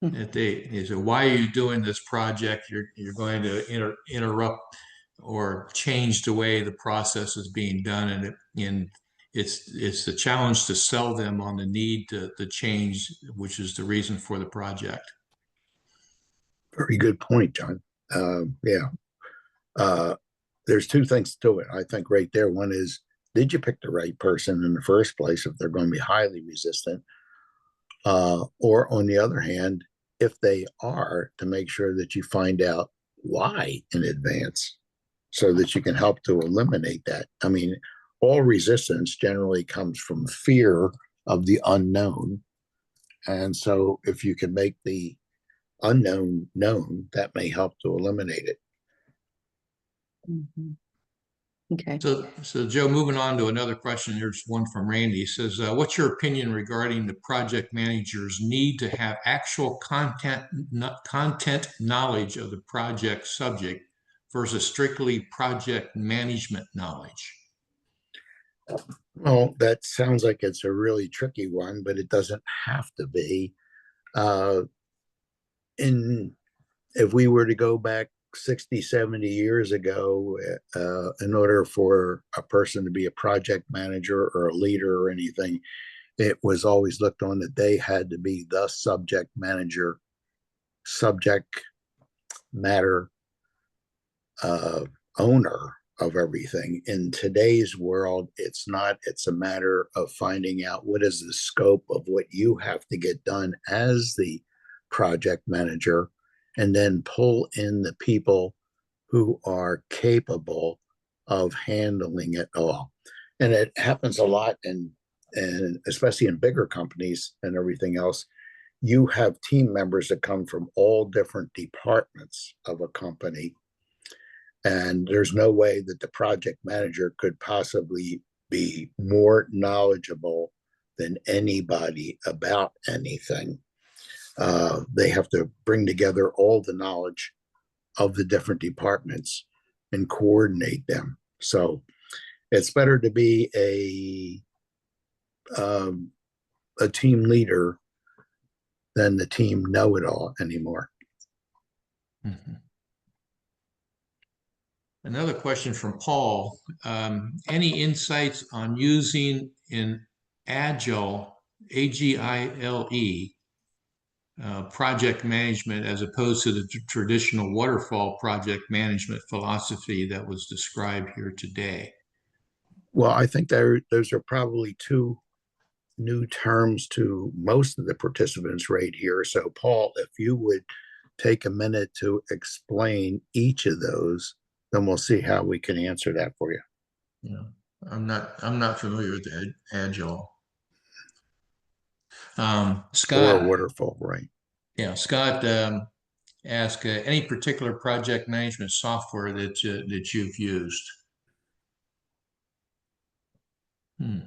Mm. That they say, why are you doing this project? You're going to interrupt or change the way the process is being done, and it's the challenge to sell them on the need to change, which is the reason for the project. Very good point, John. Yeah. Uh, there's two things to it. I think right there. One is, did you pick the right person in the first place if they're going to be highly resistant? Or on the other hand, if they are, to make sure that you find out why in advance so that you can help to eliminate that. I mean, all resistance generally comes from fear of the unknown. And so if you can make the unknown known, that may help to eliminate it. Mhm. Okay. So Joe, moving on to another question. Here's one from Randy. He says, what's your opinion regarding the project manager's need to have actual content knowledge of the project subject versus strictly project management knowledge? Well, that sounds like it's a really tricky one, but it doesn't have to be. Uh, in If we were to go back 60, 70 years ago, in order for a person to be a project manager or a leader or anything, it was always looked on that they had to be the subject manager, subject matter uh, owner of everything. In today's world, it's not. It's a matter of finding out what is the scope of what you have to get done as the project manager, and then pull in the people who are capable of handling it all. And it happens a lot, and especially in bigger companies and everything else, you have team members that come from all different departments of a company, and there's no way that the project manager could possibly be more knowledgeable than anybody about anything. They have to bring together all the knowledge of the different departments and coordinate them. So it's better to be a team leader than the team know-it-all anymore. Mhm. Another question from Paul. Any insights on using in Agile, AGILE, project management as opposed to the traditional waterfall project management philosophy that was described here today? Well, I think those are probably two new terms to most of the participants right here. So, Paul, if you would take a minute to explain each of those, then we'll see how we can answer that for you. Yeah, I'm not familiar with Agile. Or Scott, waterfall, right? yeah, Scott asked any particular project management software that you've used. Hmm.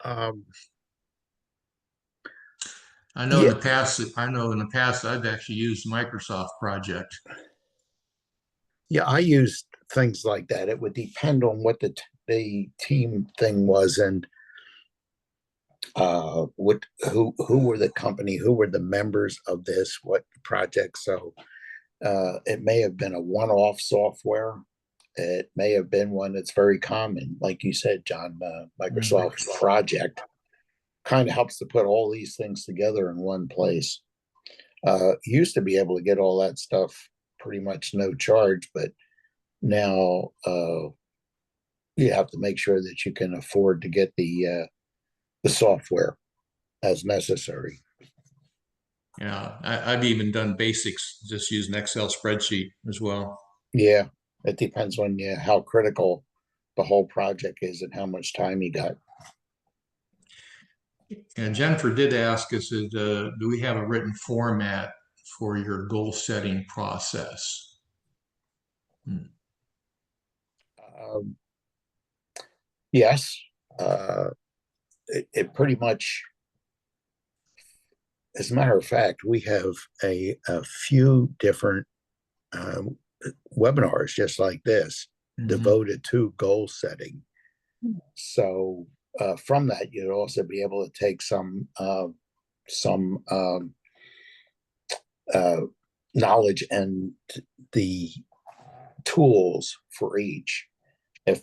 Um, I know in yeah, the past, I've actually used Microsoft Project. yeah, I used things like that. It would depend on what the team thing was, and what who were the company, who were the members of this, what project. So it may have been a one-off software. It may have been one that's very common, like you said, John. Microsoft Project kind of helps to put all these things together in one place. Used to be able to get all that stuff pretty much no charge, but now you have to make sure that you can afford to get the software as necessary. Yeah, I've even done basics, just using Excel spreadsheet as well. Yeah, it depends on how critical the whole project is and how much time you got. And Jennifer did ask us, do we have a written format for your goal setting process? Um, yes, it pretty much, as a matter of fact, we have a few different um, webinars just like this devoted to goal setting. So from that, you'd also be able to take some knowledge and the tools for each. If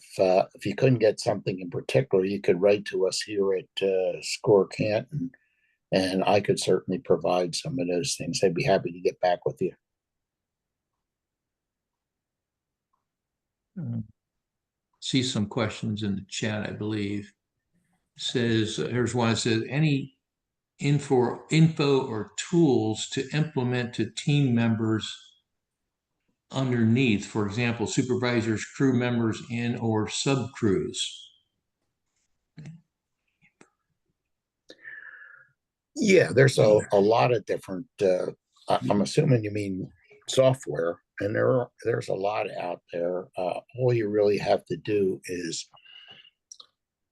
you couldn't get something in particular, you could write to us here at Score Canton, and I could certainly provide some of those things. I'd be happy to get back with you. See some questions in the chat, I believe. Says, here's one that says, any info or tools to implement to team members underneath, for example, supervisors, crew members, and or sub crews. Yeah, there's a lot of different, I'm assuming you mean software, and there's a lot out there. All you really have to do is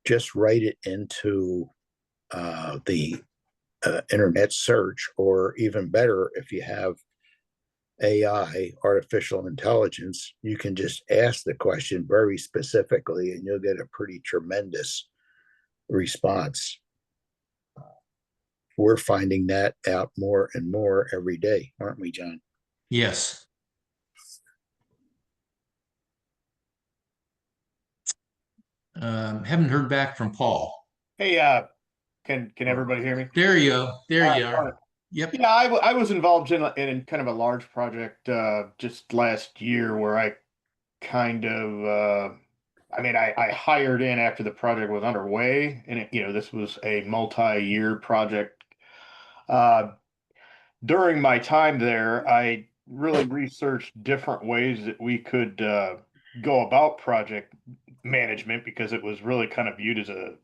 just write it into the internet search, or even better, if you have AI, artificial intelligence, you can just ask the question very specifically and you'll get a pretty tremendous response. We're finding that out more and more every day, aren't we, John? Yes. Haven't heard back from Paul. Hey, can everybody hear me? There you go. There you All right. are. Yep. Yeah, I was involved in kind of a large project just last year where I kind of I hired in after the project was underway, and this was a multi-year project. During my time there, I really researched different ways that we could go about project management, because it was really kind of viewed as a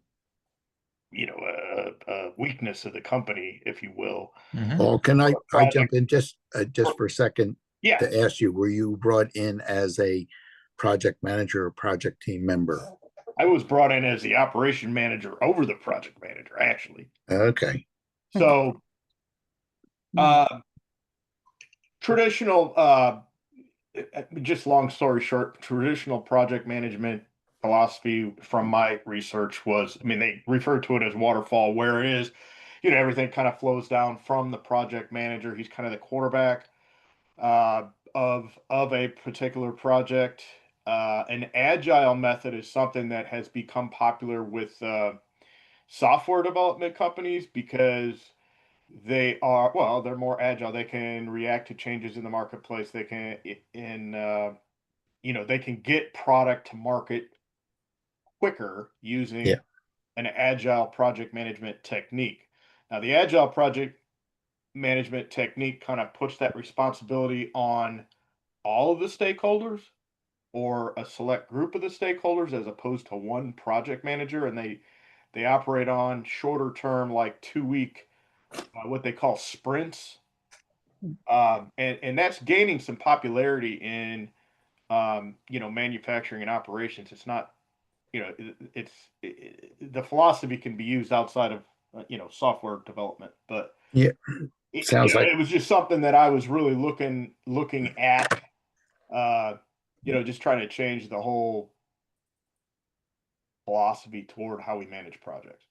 weakness of the company, if you will. Well, can I Project. jump in just for a second Yeah. to ask you, were you brought in as a project manager or project team member? I was brought in as the operation manager over the project manager, actually. Okay. So, traditional, just long story short, traditional project management philosophy from my research was, they refer to it as waterfall, where it is, everything kind of flows down from the project manager. He's kind of the quarterback of a particular project. An agile method is something that has become popular with software development companies, because they're more agile. They can react to changes in the marketplace. They can they can get product to market quicker using an agile project management technique. Now, the agile project management technique kind of puts that responsibility on all of the stakeholders, or a select group of the stakeholders, as opposed to one project manager, and they operate on shorter term, like 2-week, what they call sprints, and that's gaining some popularity in manufacturing and operations. It's not, the philosophy can be used outside of software development, but Yeah, sounds like it was just something that I was really looking at, just trying to change the whole philosophy toward how we manage projects.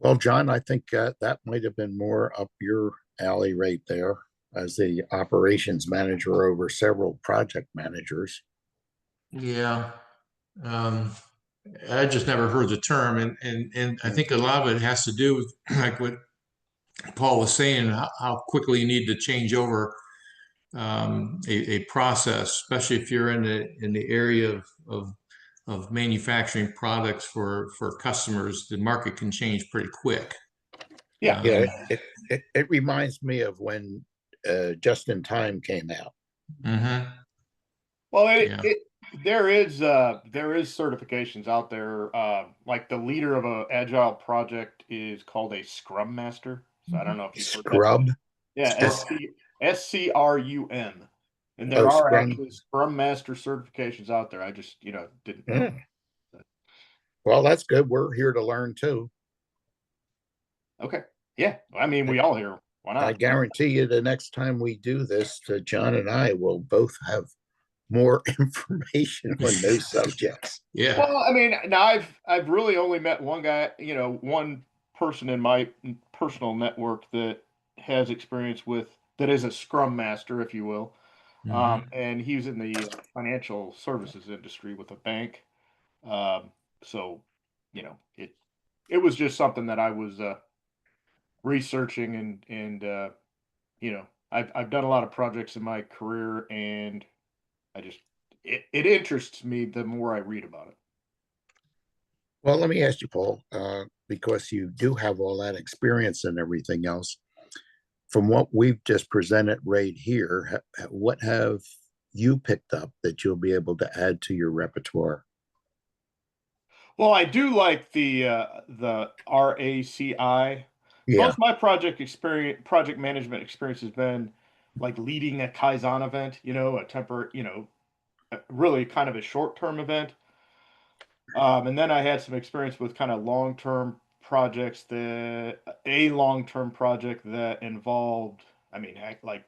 Well, John, I think that might have been more up your alley right there, as the operations manager over several project managers. Yeah. I just never heard the term, and I think a lot of it has to do with like what Paul was saying, how quickly you need to change over a process, especially if you're in the area of manufacturing products for customers. The market can change pretty quick. Yeah. Yeah, it reminds me of when Just in Time came out. Mm-hmm. Well, there is certifications out there. Like the leader of an agile project is called a Scrum Master. So I don't know if you've heard that. Scrub. Yeah, SCRUM. And there Oh, are Scrum. actually Scrum Master certifications out there. I just, didn't know. Mm. Well, that's good. We're here to learn too. Okay. Yeah. I mean, we all here. Why I not? guarantee you the next time we do this, John and I will both have more information on those subjects. Yeah. Well, I mean, now I've really only met one guy, one person in my personal network that has experience with that is a Scrum Master, if you will. Mhm. And he was in the financial services industry with a bank. So, it was just something that I was researching and I've done a lot of projects in my career, and I just it interests me the more I read about it. Well, let me ask you, Paul, because you do have all that experience and everything else. From what we've just presented right here, what have you picked up that you'll be able to add to your repertoire? Well, I do like the RACI. Most Yeah, of my project management experience has been like leading a Kaizen event, a temporary, really kind of a short-term event. And then I had some experience with kind of long-term projects a long-term project that involved, I mean, like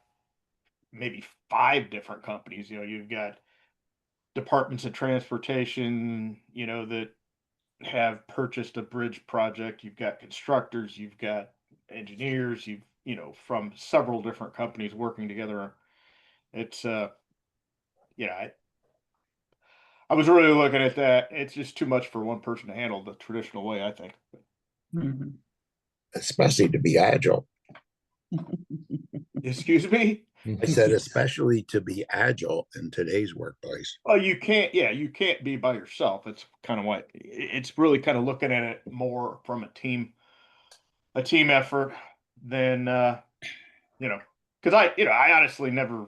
maybe 5 different companies. You've got departments of transportation, that have purchased a bridge project. You've got constructors, you've got engineers, from several different companies working together. It's yeah, I was really looking at that. It's just too much for one person to handle the traditional way, I think. Mhm. especially to be agile. Excuse me? I said, especially to be agile in today's workplace. Well, you can't, yeah, you can't be by yourself. It's kind of what it's really kind of looking at it more from a team effort than you know, because I honestly never,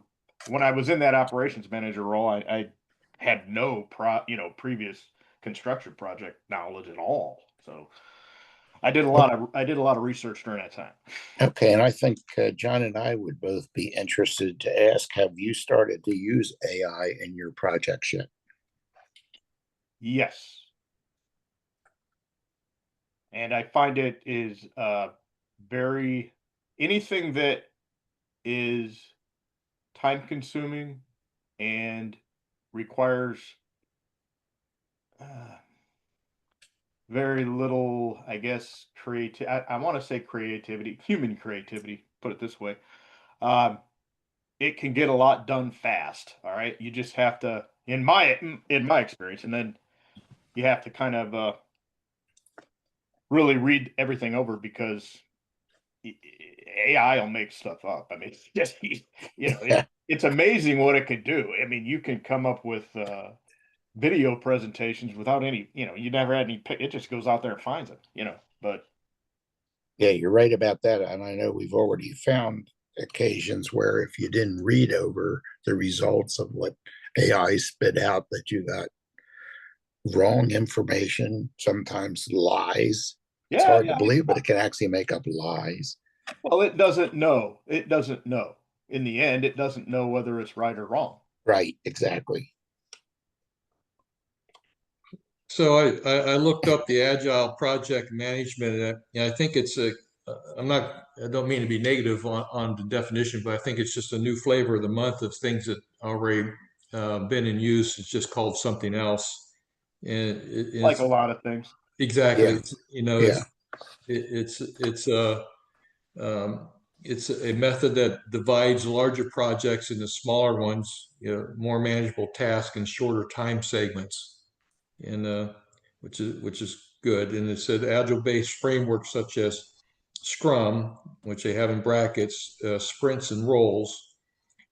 when I was in that operations manager role, I had no previous construction project knowledge at all. So I did a lot of research during that time. Okay, and I think John and I would both be interested to ask, have you started to use AI in your projects yet? Yes, and I find it is very anything that is time consuming and requires uh, very little, I guess, creative. I want to say creativity, human creativity, put it this way. Um, it can get a lot done fast. All right. You just have to, in my experience, and then you have to kind of really read everything over because AI will make stuff up. I mean, it's just, it's amazing what it can do. I mean, you can come up with video presentations without any, you never had any, it just goes out there and finds it, but Yeah, you're right about that. And I know we've already found occasions where if you didn't read over the results of what AI spit out, that you got wrong information, sometimes lies. It's yeah, hard to yeah. believe, but it can actually make up lies. Well, it doesn't know. It doesn't know. In the end, it doesn't know whether it's right or wrong. Right, exactly. So I looked up the agile project management, and I think it's I don't mean to be negative on the definition, but I think it's just a new flavor of the month of things that already been in use. It's just called something else. And Like a it's lot of things. exactly, Yeah, it's, yeah. it's um, it's a method that divides larger projects into smaller ones, more manageable tasks and shorter time segments, and which is good. And it said agile-based frameworks such as Scrum, which they have in brackets, sprints and roles,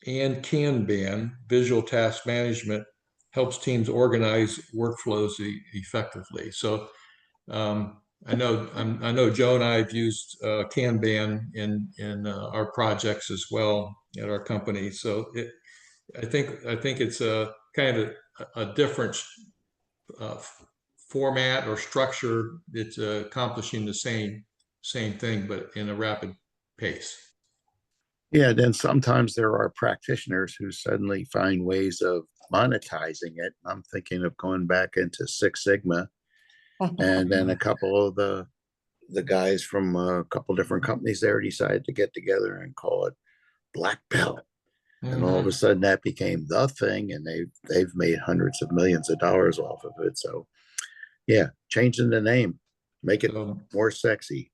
and Kanban, visual task management, helps teams organize workflows effectively. So I know Joe and I have used Kanban in our projects as well at our company. So I think it's a kind of a different uh, format or structure. It's accomplishing the same thing, but in a rapid pace. Yeah, then sometimes there are practitioners who suddenly find ways of monetizing it. I'm thinking of going back into Six Sigma, and then a couple of the guys from a couple different companies there decided to get together and call it Black Belt. And all of a Mhm. sudden that became the thing, and they've made hundreds of millions of dollars off of it. So yeah, changing the name, make it So, more sexy.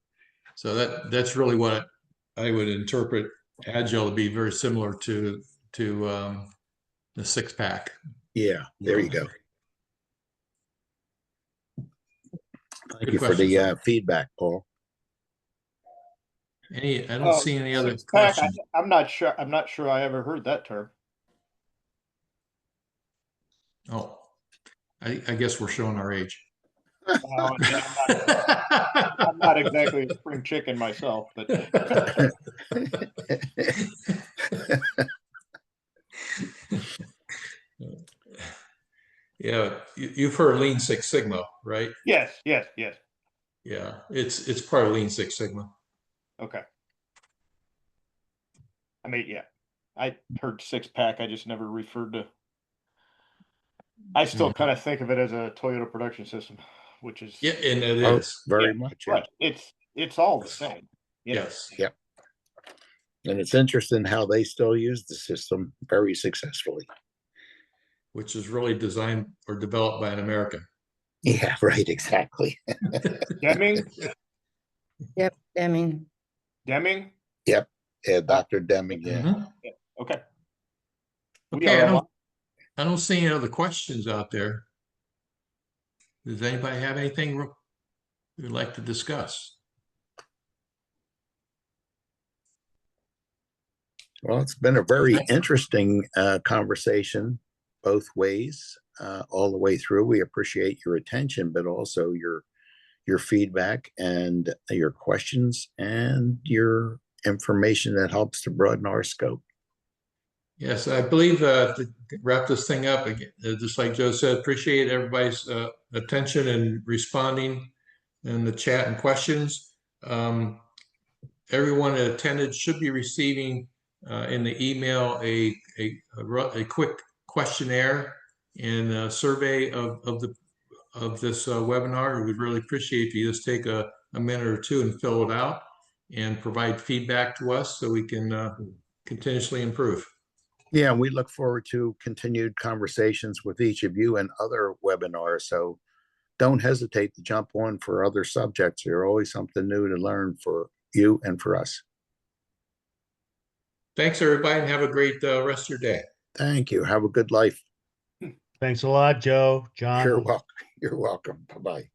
so that's really what I would interpret Agile to be, very similar to the six pack. Yeah, there you go. Thank Good you for the question. feedback, Paul. I don't see any other Six-pack, questions. I'm not sure. I'm not sure I ever heard that term. Oh, I guess we're showing our age. Yeah, I'm not exactly a spring chicken myself, but Yeah, you've heard Lean Six Sigma, right? yes. Yeah, it's part of Lean Six Sigma. Okay. I mean, yeah, I heard six-pack. I just never referred to. I still kind of think of it as a Toyota production system, which is Yeah, and it Oh, is. very Yeah, much. Yeah. right. It's all the same. You know. Yes. Yeah. And it's interesting how they still use the system very successfully. Which is really designed or developed by an American. Yeah, right, exactly. Deming, Yep, I mean, Deming. Yep. Yeah, Dr. Deming, yeah. Mhm. Okay. We Okay, are I don't see any other questions out there. Does anybody have anything you'd like to discuss? Well, it's been a very interesting conversation both ways, all the way through. We appreciate your attention, but also your feedback and your questions and your information that helps to broaden our scope. Yes, I believe to wrap this thing up, again, just like Joe said, appreciate everybody's attention and responding in the chat and questions. Everyone that attended should be receiving in the email a quick questionnaire and a survey of this webinar. We'd really appreciate if you just take a minute or two and fill it out and provide feedback to us so we can continuously improve. Yeah, we look forward to continued conversations with each of you and other webinars. So don't hesitate to jump on for other subjects. There's always something new to learn for you and for us. Thanks, everybody, and have a great rest of your day. Thank you. Have a good life. Thanks a lot, Joe, John. You're welcome. You're welcome. Bye-bye.